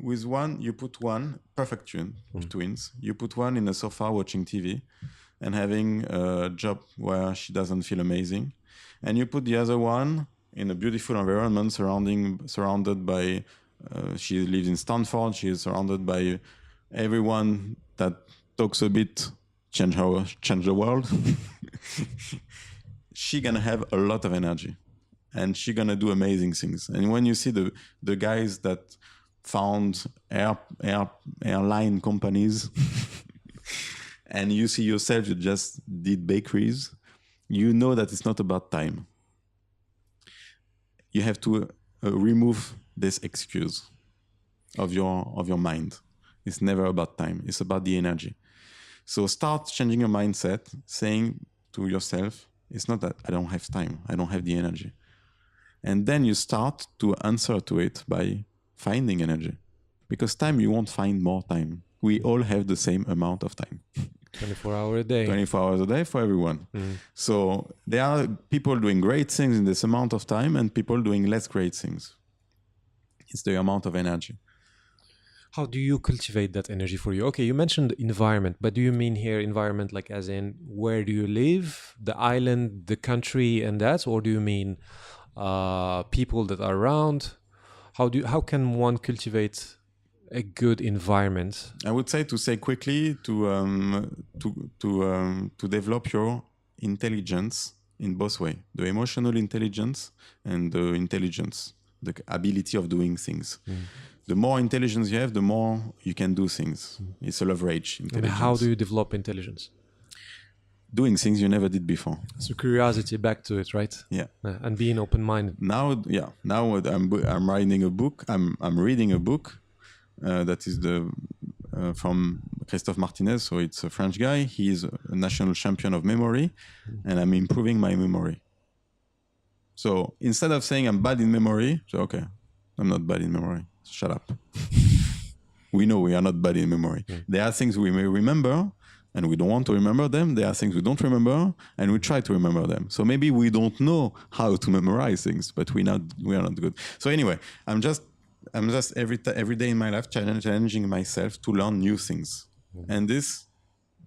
Speaker 1: with one you put one perfect twins. You put one in a sofa watching TV and having a job where she doesn't feel amazing, and you put the other one in a beautiful environment, surrounded by. She lives in Stanford. She is surrounded by everyone that talks a bit change the world. She gonna have a lot of energy. And she's gonna do amazing things. And when you see the guys that found airline companies, and you see yourself, you just did bakeries, you know that it's not about time. You have to remove this excuse of your mind. It's never about time. It's about the energy. So start changing your mindset, saying to yourself, it's not that I don't have time. I don't have the energy. And then you start to answer to it by finding energy. Because time, you won't find more time. We all have the same amount of time.
Speaker 2: 24 hours a day.
Speaker 1: 24 hours a day for everyone. So there are people doing great things in this amount of time and people doing less great things. It's the amount of energy.
Speaker 2: How do you cultivate that energy for you? Okay, you mentioned environment, but do you mean here environment like as in where do you live, the island, the country and that? Or do you mean people that are around? How can one cultivate a good environment?
Speaker 1: I would say, to say quickly, to develop your intelligence in both ways: the emotional intelligence and the intelligence, the ability of doing things. The more intelligence you have, the more you can do things. It's a leverage.
Speaker 2: And how do you develop intelligence?
Speaker 1: Doing things you never did before.
Speaker 2: So curiosity, back to it, right?
Speaker 1: Yeah.
Speaker 2: And being open-minded.
Speaker 1: Now I'm writing a book. I'm reading a book that is from Christophe Martinez. So it's a French guy. He is a national champion of memory, and I'm improving my memory. So instead of saying I'm bad in memory, so okay, I'm not bad in memory. Shut up. We know we are not bad in memory. There are things we may remember and we don't want to remember them. There are things we don't remember and we try to remember them. So maybe we don't know how to memorize things, but we are not good. So anyway, I'm just every day in my life challenging myself to learn new things. And this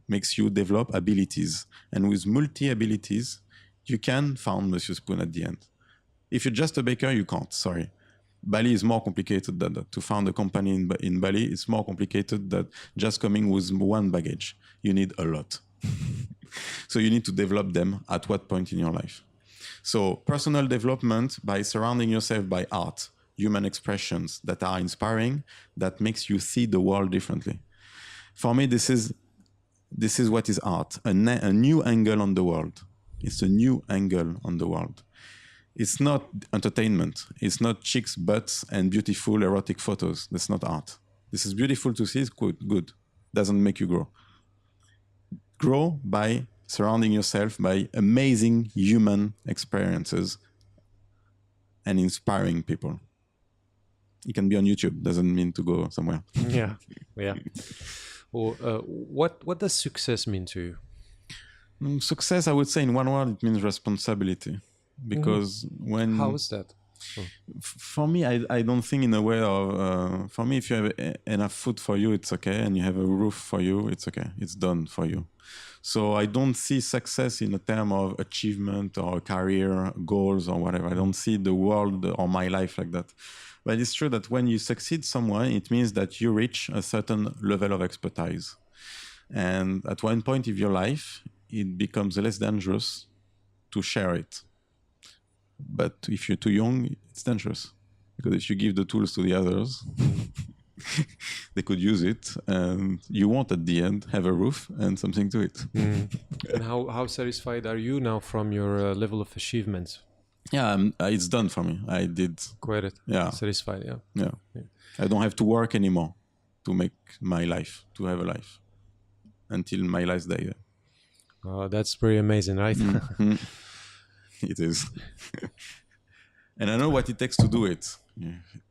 Speaker 1: makes you develop abilities. And with multi-abilities, you can found Monsieur Spoon at the end. If you're just a baker, you can't, sorry. Bali is more complicated than that. To found a company in Bali, it's more complicated than just coming with one baggage. You need a lot. So you need to develop them at what point in your life. So personal development by surrounding yourself by art, human expressions that are inspiring, that makes you see the world differently. For me, this is what is art, a new angle on the world. It's a new angle on the world. It's not entertainment. It's not chicks' butts and beautiful erotic photos. That's not art. This is beautiful to see. It's good. Doesn't make you grow. Grow by surrounding yourself by amazing human experiences and inspiring people. It can be on YouTube. Doesn't mean to go somewhere.
Speaker 2: Yeah. Well, what does success mean to you?
Speaker 1: Success, I would say, in one word, it means responsibility. Because when...
Speaker 2: How is that?
Speaker 1: For me, I don't think in a way of... for me, if you have enough food for you, it's okay. And you have a roof for you, it's okay. It's done for you. So I don't see success in a term of achievement or career goals or whatever. I don't see the world or my life like that. But it's true that when you succeed someone, it means that you reach a certain level of expertise. And at one point of your life, it becomes less dangerous to share it. But if you're too young, it's dangerous. Because if you give the tools to the others, they could use it. And you won't, at the end, have a roof and something to eat.
Speaker 2: And how satisfied are you now from your level of achievements?
Speaker 1: Yeah, it's done for me. I did.
Speaker 2: Quite it.
Speaker 1: Yeah.
Speaker 2: Satisfied,
Speaker 1: Yeah. I don't have to work anymore to make my life, to have a life, until my last day.
Speaker 2: Oh, that's pretty amazing, right?
Speaker 1: Mm-hmm. It is. And I know what it takes to do it.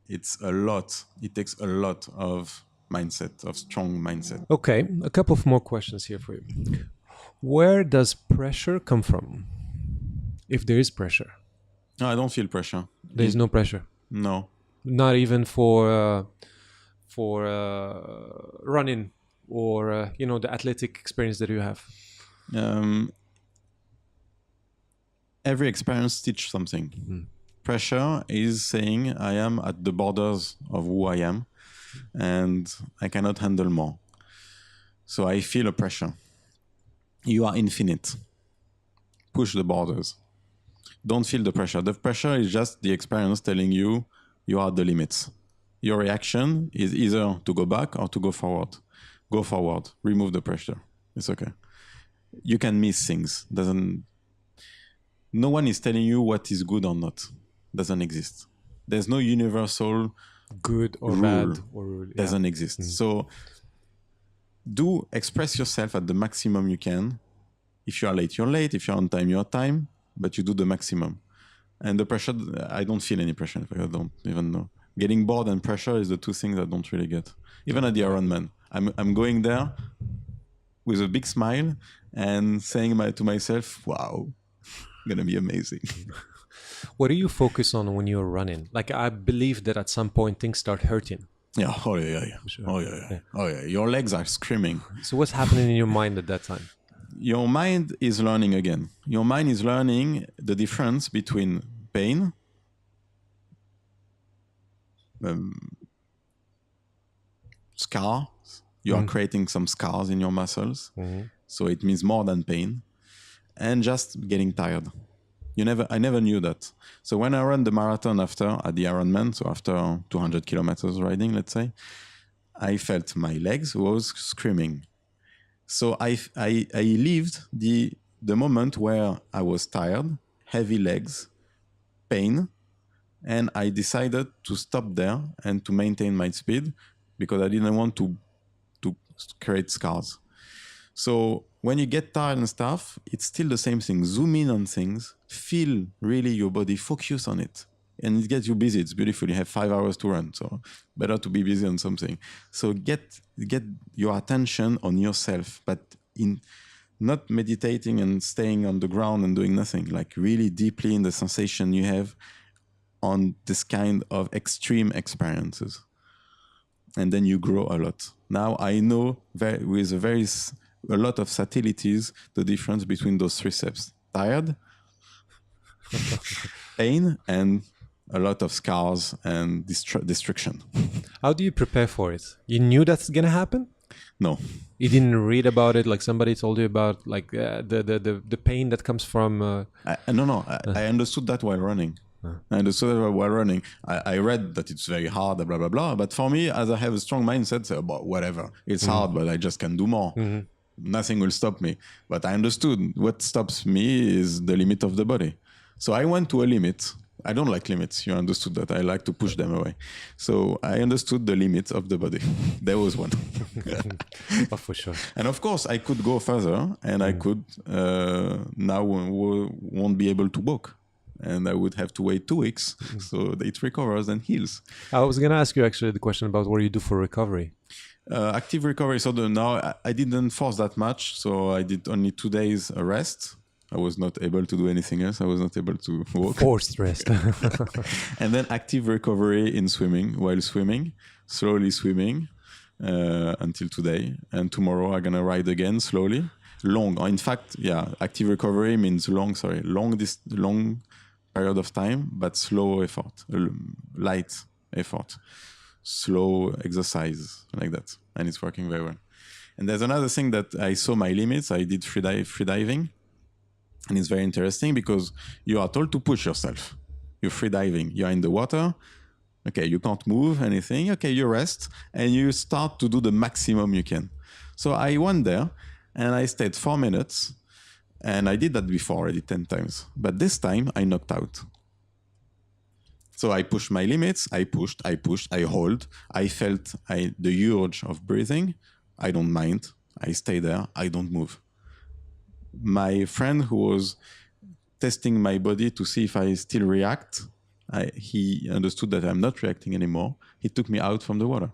Speaker 1: It's a lot. It takes a lot of mindset, of strong mindset.
Speaker 2: Okay, a couple of more questions here for you. Where does pressure come from? If there is pressure.
Speaker 1: No, I don't feel pressure.
Speaker 2: There is no pressure?
Speaker 1: No.
Speaker 2: Not even for running or, the athletic experience that you have?
Speaker 1: Every experience teaches something. Mm-hmm. Pressure is saying I am at the borders of who I am and I cannot handle more. So I feel a pressure. You are infinite. Push the borders. Don't feel the pressure. The pressure is just the experience telling you you are at the limits. Your reaction is either to go back or to go forward. Go forward. Remove the pressure. It's okay. You can miss things. No one is telling you what is good or not. Doesn't exist. There's no universal
Speaker 2: good or
Speaker 1: rule.
Speaker 2: Bad or rule. Yeah.
Speaker 1: Doesn't exist. So express yourself at the maximum you can. If you are late, you're late. If you're on time, you're on time. But you do the maximum. And the pressure, I don't feel any pressure. I don't even know. Getting bored and pressure is the two things I don't really get. Even at the Ironman, I'm going there with a big smile and saying to myself, wow, gonna be amazing.
Speaker 2: What do you focus on when you're running? Like, I believe that at some point things start hurting.
Speaker 1: Yeah. Oh yeah. Sure. Oh yeah. Your legs are screaming.
Speaker 2: So what's happening in your mind at that time?
Speaker 1: Your mind is learning again. Your mind is learning the difference between pain, scars. You are creating some scars in your muscles. Mm-hmm. So it means more than pain. And just getting tired. I never knew that. So when I ran the marathon at the Ironman, so after 200 kilometers riding, let's say, I felt my legs was screaming. So I lived the moment where I was tired, heavy legs, pain, and I decided to stop there and to maintain my speed because I didn't want to create scars. So when you get tired and stuff, it's still the same thing. Zoom in on things, feel really your body, focus on it. And it gets you busy. It's beautiful. You have 5 hours to run, so better to be busy on something. So get your attention on yourself, but in not meditating and staying on the ground and doing nothing, like really deeply in the sensation you have on this kind of extreme experiences. And then you grow a lot. Now I know with a lot of subtleties the difference between those three steps: tired, pain, and a lot of scars and destruction.
Speaker 2: How do you prepare for it? You knew that's gonna happen?
Speaker 1: No.
Speaker 2: You didn't read about it, like somebody told you about, like the pain that comes from.
Speaker 1: No. I understood that while running. I understood that while running. I read that it's very hard, blah blah blah. But for me, as I have a strong mindset, so about whatever, it's hard, but I just can do more. Nothing will stop me. But I understood what stops me is the limit of the body. So I went to a limit. I don't like limits. You understood that. I like to push them away. So I understood the limits of the body. There was one.
Speaker 2: Oh, for sure.
Speaker 1: And of course, I could go further, and I could now won't be able to walk. And I would have to wait 2 weeks so it recovers and heals.
Speaker 2: I was going to ask you actually the question about what you do for recovery.
Speaker 1: Active recovery. So now I didn't force that much. So I did only 2 days rest. I was not able to do anything else. I was not able to walk.
Speaker 2: Forced rest.
Speaker 1: And then active recovery in swimming, while swimming, slowly swimming until today. And tomorrow I'm going to ride again slowly. In fact, active recovery means long period of time, but slow effort, light effort, slow exercise, like that. And it's working very well. And there's another thing that I saw my limits. I did free diving. And it's very interesting because you are told to push yourself. You're free diving. You're in the water. Okay, you can't move anything. Okay, you rest. And you start to do the maximum you can. So I went there and I stayed 4 minutes. And I did that before already 10 times. But this time I knocked out. So I pushed my limits. I pushed, I hold. I felt the urge of breathing. I don't mind. I stay there. I don't move. My friend who was testing my body to see if I still react, he understood that I'm not reacting anymore. He took me out from the water.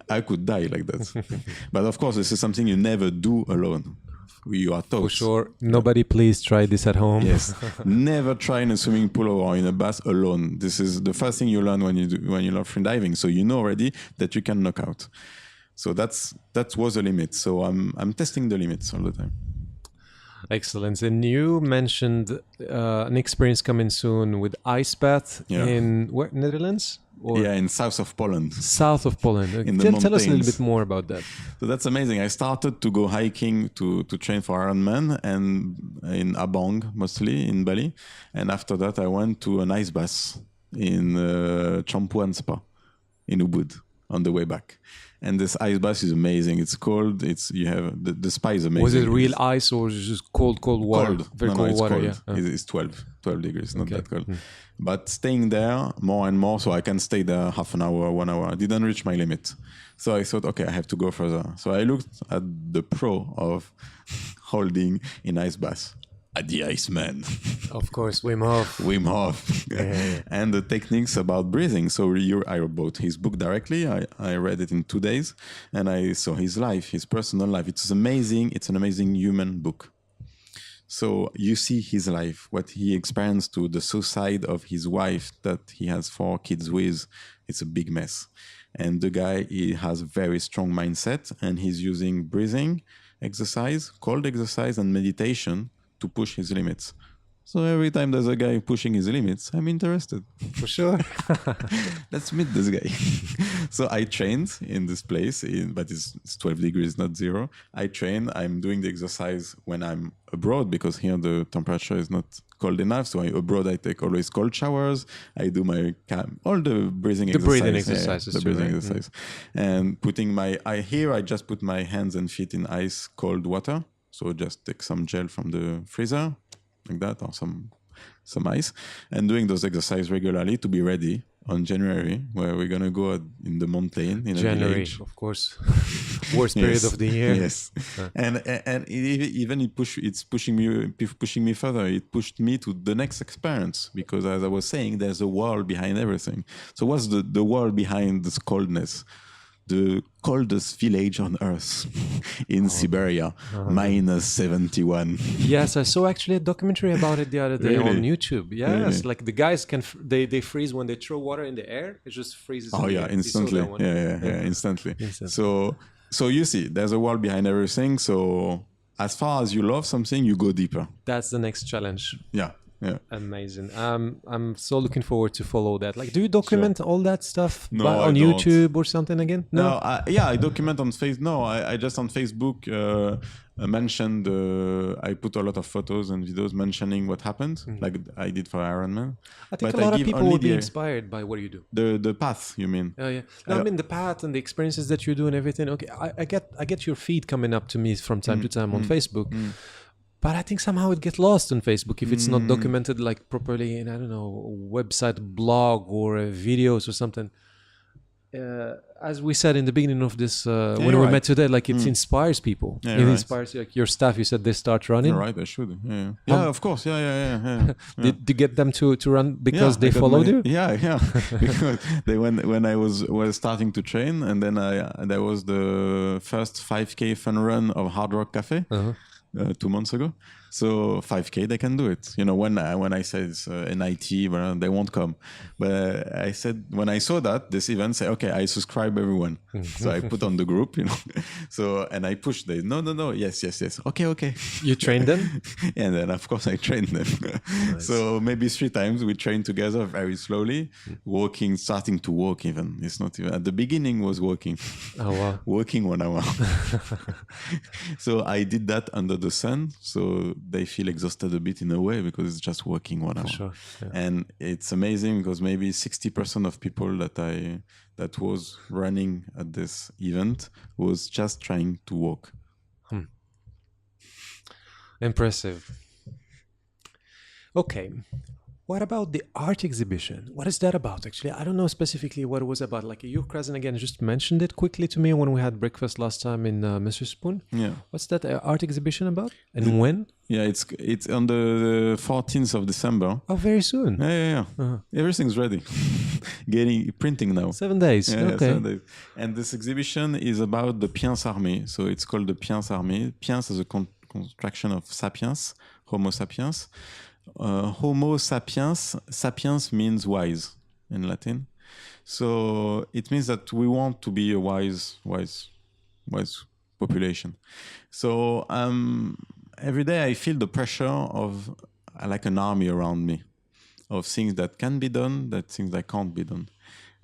Speaker 1: I could die like that. But of course, this is something you never do alone. You are taught.
Speaker 2: For sure. Nobody please try this at home.
Speaker 1: Yes. Never try in a swimming pool or in a bath alone. This is the first thing you learn when you learn free diving. So you know already that you can knock out. So that was a limit. So I'm testing the limits all the time.
Speaker 2: Excellent. And you mentioned an experience coming soon with ice bath in where, Netherlands?
Speaker 1: In south of Poland.
Speaker 2: South of Poland.
Speaker 1: In the mountains.
Speaker 2: Tell us a little bit more about that.
Speaker 1: So that's amazing. I started to go hiking to train for Ironman, and in Abang, mostly in Bali. And after that, I went to an ice bath in Champuan Spa in Ubud on the way back. And this ice bath is amazing. It's cold. You have the spa is amazing.
Speaker 2: Was it real ice or just cold water?
Speaker 1: Cold.
Speaker 2: Very
Speaker 1: cold water.
Speaker 2: Cold.
Speaker 1: Yeah. It's 12 degrees, not that cold. But staying there more and more, so I can stay there half an hour, 1 hour. I didn't reach my limit. So I thought, okay, I have to go further. So I looked at the pro of holding in ice bath. At the Iceman.
Speaker 2: Of course, Wim Hof.
Speaker 1: Wim Hof. And the techniques about breathing. So I bought his book directly. I read it in 2 days. And I saw his life, his personal life. It's amazing. It's an amazing human book. So you see his life, what he experienced to the suicide of his wife that he has 4 kids with. It's a big mess. And the guy, he has a very strong mindset. And he's using breathing exercise, cold exercise, and meditation to push his limits. So every time there's a guy pushing his limits, I'm interested.
Speaker 2: For sure.
Speaker 1: Let's meet this guy. So I trained in this place, but it's 12 degrees, not zero. I train. I'm doing the exercise when I'm abroad because here the temperature is not cold enough. So abroad, I take always cold showers. I do my all the breathing exercises.
Speaker 2: Breathing exercises.
Speaker 1: The breathing exercise. And putting I just put my hands and feet in ice cold water. So just take some gel from the freezer, like that, or some ice, and doing those exercises regularly to be ready on January, where we're gonna go in the mountain in
Speaker 2: January,
Speaker 1: a village.
Speaker 2: of course, worst period of the year.
Speaker 1: Yes, and it's pushing me further. It pushed me to the next experience because, as I was saying, there's a wall behind everything. So what's the wall behind this coldness? The coldest village on earth in Siberia, minus 71.
Speaker 2: Yes, I saw actually a documentary about it the other day
Speaker 1: Really?
Speaker 2: on YouTube. Yes,
Speaker 1: Really?
Speaker 2: like the guys they freeze when they throw water in the air. It just freezes.
Speaker 1: Oh
Speaker 2: in the
Speaker 1: yeah,
Speaker 2: air.
Speaker 1: instantly.
Speaker 2: You saw that one?
Speaker 1: Yeah, instantly.
Speaker 2: Instantly.
Speaker 1: So you see, there's a wall behind everything. So as far as you love something, you go deeper.
Speaker 2: That's the next challenge.
Speaker 1: Yeah.
Speaker 2: Amazing. I'm so looking forward to follow that. Like, do you document all that stuff
Speaker 1: No,
Speaker 2: on
Speaker 1: I
Speaker 2: YouTube or something again?
Speaker 1: No, I document on Facebook. No, I just on Facebook mentioned. I put a lot of photos and videos mentioning what happened, like I did for Ironman.
Speaker 2: I think
Speaker 1: But
Speaker 2: a lot of
Speaker 1: give
Speaker 2: people
Speaker 1: only
Speaker 2: would be
Speaker 1: the-
Speaker 2: inspired by what you do.
Speaker 1: The path, you mean?
Speaker 2: Oh yeah. No, I mean the path and the experiences that you do and everything. Okay, I get your feed coming up to me from time to time on Facebook. But I think somehow it gets lost on Facebook if it's not documented like properly in, I don't know, a website, blog, or videos or something. As we said in the beginning of this, when we met today, like it inspires people.
Speaker 1: Yeah,
Speaker 2: it
Speaker 1: right.
Speaker 2: inspires like your staff. You said they start running.
Speaker 1: You're right, I should. Yeah, of course. Yeah.
Speaker 2: Did you get them to run because they followed you?
Speaker 1: Yeah. Because when I was starting to train, and then there was the first 5K fun run of Hard Rock Cafe. 2 months ago. So 5K, they can do it. You know, when I said it's NIT, well, they won't come. But I said, when I saw that, this event, say, okay, I subscribe everyone. So I put on the group, you know. So, and I pushed them. No. Yes. Okay.
Speaker 2: You trained them?
Speaker 1: And then, of course, I trained them. Nice. So maybe 3 times we trained together very slowly, starting to walk even. It's not even, at the beginning was walking.
Speaker 2: Oh, wow.
Speaker 1: Walking 1 hour. So I did that under the sun. So they feel exhausted a bit in a way because it's just walking 1 hour.
Speaker 2: Sure. Yeah.
Speaker 1: And it's amazing because maybe 60% of people that was running at this event was just trying to walk.
Speaker 2: Impressive. Okay. What about the art exhibition? What is that about, actually? I don't know specifically what it was about. Like, your cousin, again, just mentioned it quickly to me when we had breakfast last time in Mr. Spoon.
Speaker 1: Yeah.
Speaker 2: What's that art exhibition about? And when?
Speaker 1: Yeah, it's on the 14th of December.
Speaker 2: Oh, very soon.
Speaker 1: Yeah. Everything's ready. Printing now.
Speaker 2: 7 days.
Speaker 1: Yeah,
Speaker 2: okay.
Speaker 1: 7 days. And this exhibition is about the Piens Army. So it's called the Piens Army. Piens is a contraction of sapiens, Homo sapiens. Homo sapiens means wise in Latin. So it means that we want to be a wise population. So every day I feel the pressure of like an army around me, of things that can be done, that things that can't be done.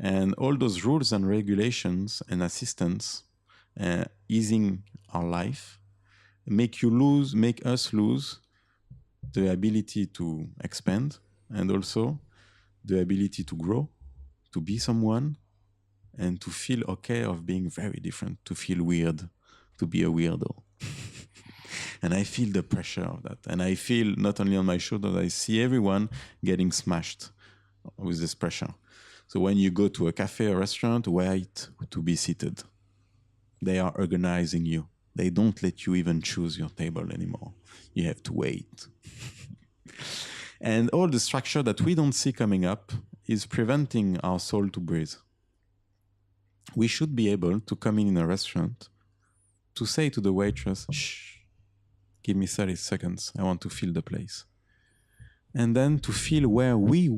Speaker 1: And all those rules and regulations and assistance easing our life make us lose the ability to expand and also the ability to grow, to be someone, and to feel okay of being very different, to feel weird, to be a weirdo. And I feel the pressure of that. And I feel not only on my shoulders, I see everyone getting smashed with this pressure. So when you go to a cafe or restaurant, wait to be seated. They are organizing you. They don't let you even choose your table anymore. You have to wait. And all the structure that we don't see coming up is preventing our soul to breathe. We should be able to come in a restaurant to say to the waitress, shh, give me 30 seconds. I want to feel the place. And then to feel where we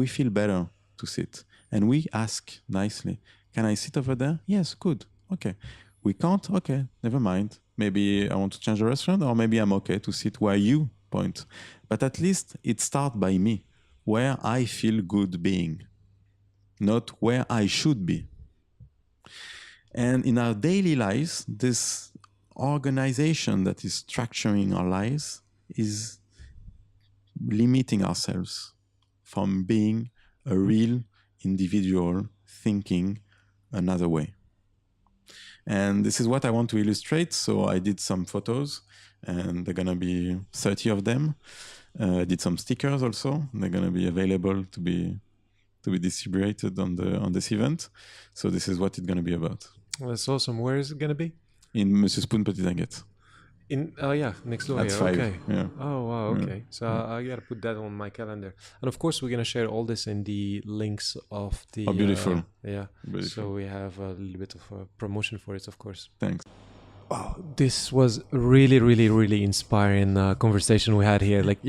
Speaker 1: feel better to sit. And we ask nicely, can I sit over there? Yes, good. Okay. We can't? Okay, never mind. Maybe I want to change the restaurant, or maybe I'm okay to sit where you point. But at least it starts by me, where I feel good being, not where I should be. And in our daily lives, this organization that is structuring our lives is limiting ourselves from being a real individual thinking another way. And this is what I want to illustrate. So I did some photos, and there are going to be 30 of them. I did some stickers also. They're going to be available to be distributed on this event. So this is what it's going to be about.
Speaker 2: That's awesome. Where is it going to be?
Speaker 1: In Monsieur Spoon Petit Inguette.
Speaker 2: Next door.
Speaker 1: That's 5.
Speaker 2: Okay.
Speaker 1: Yeah.
Speaker 2: Oh wow. Okay. So I gotta put that on my calendar, and of course we're gonna share all this in the links of the.
Speaker 1: Oh, beautiful.
Speaker 2: Beautiful. So we have a little bit of promotion for it, of course.
Speaker 1: Thanks.
Speaker 2: Wow, this was really, really, really inspiring conversation we had here. Like,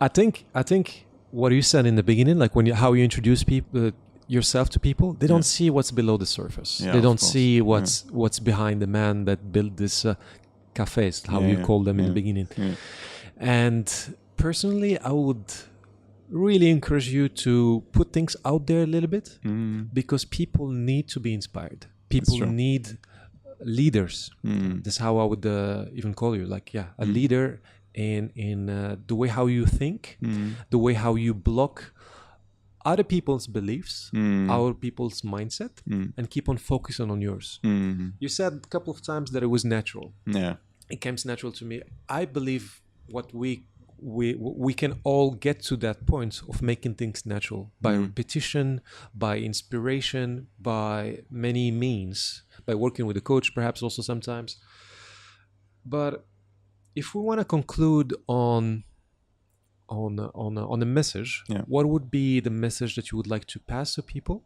Speaker 2: I think what you said in the beginning, like how you introduce people. Yourself to people, they don't see what's below the surface. They don't see what's behind the man that built this cafes, how you call them in the beginning. And personally, I would really encourage you to put things out there a little bit, because people need to be inspired. People need leaders. That's how I would even call you, like a leader in the way how you think, the way how you block other people's beliefs, other people's mindset, and keep on focusing on yours. You said a couple of times that it was natural.
Speaker 1: Yeah,
Speaker 2: it comes natural to me. I believe what we can all get to that point of making things natural by repetition, by inspiration, by many means, by working with a coach, perhaps also sometimes. But if we want to conclude on a message, what would be the message that you would like to pass to people?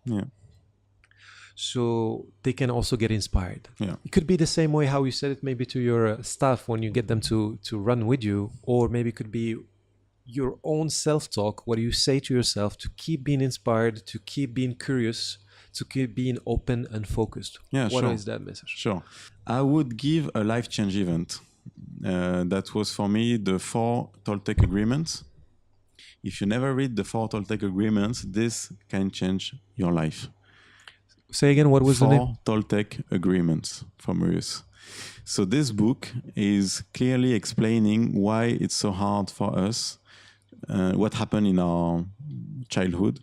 Speaker 2: So they can also get inspired. It could be the same way how you said it maybe to your staff when you get them to run with you, or maybe it could be your own self-talk, what you say to yourself to keep being inspired, to keep being curious, to keep being open and focused. What is that message?
Speaker 1: Sure. I would give a life-change event. That was for me the 4 Toltec agreements. If you never read the 4 Toltec agreements, this can change your life.
Speaker 2: Say again, what was the name?
Speaker 1: 4 Toltec agreements from Maurice. So this book is clearly explaining why it's so hard for us, what happened in our childhood,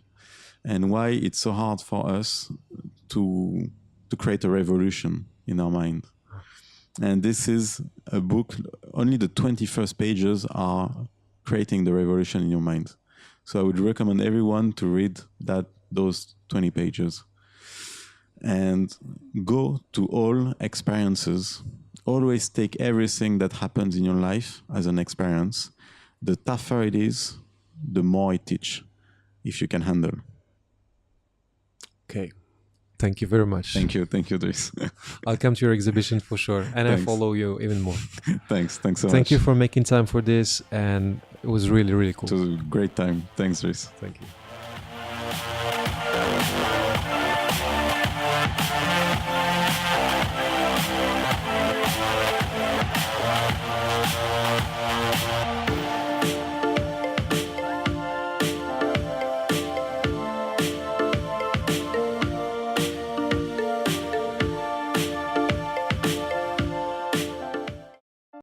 Speaker 1: and why it's so hard for us to create a revolution in our mind. And this is a book, only the 21st pages are creating the revolution in your mind. So I would recommend everyone to read those 20 pages. And go to all experiences. Always take everything that happens in your life as an experience. The tougher it is, the more it teaches, if you can handle.
Speaker 2: Okay. Thank you very much.
Speaker 1: Thank you, Dries.
Speaker 2: I'll come to your exhibition for sure. And
Speaker 1: Thanks.
Speaker 2: I follow you even more.
Speaker 1: Thanks so much.
Speaker 2: Thank you for making time for this. And it was really, really cool.
Speaker 1: It was a great time. Thanks, Dries.
Speaker 2: Thank you.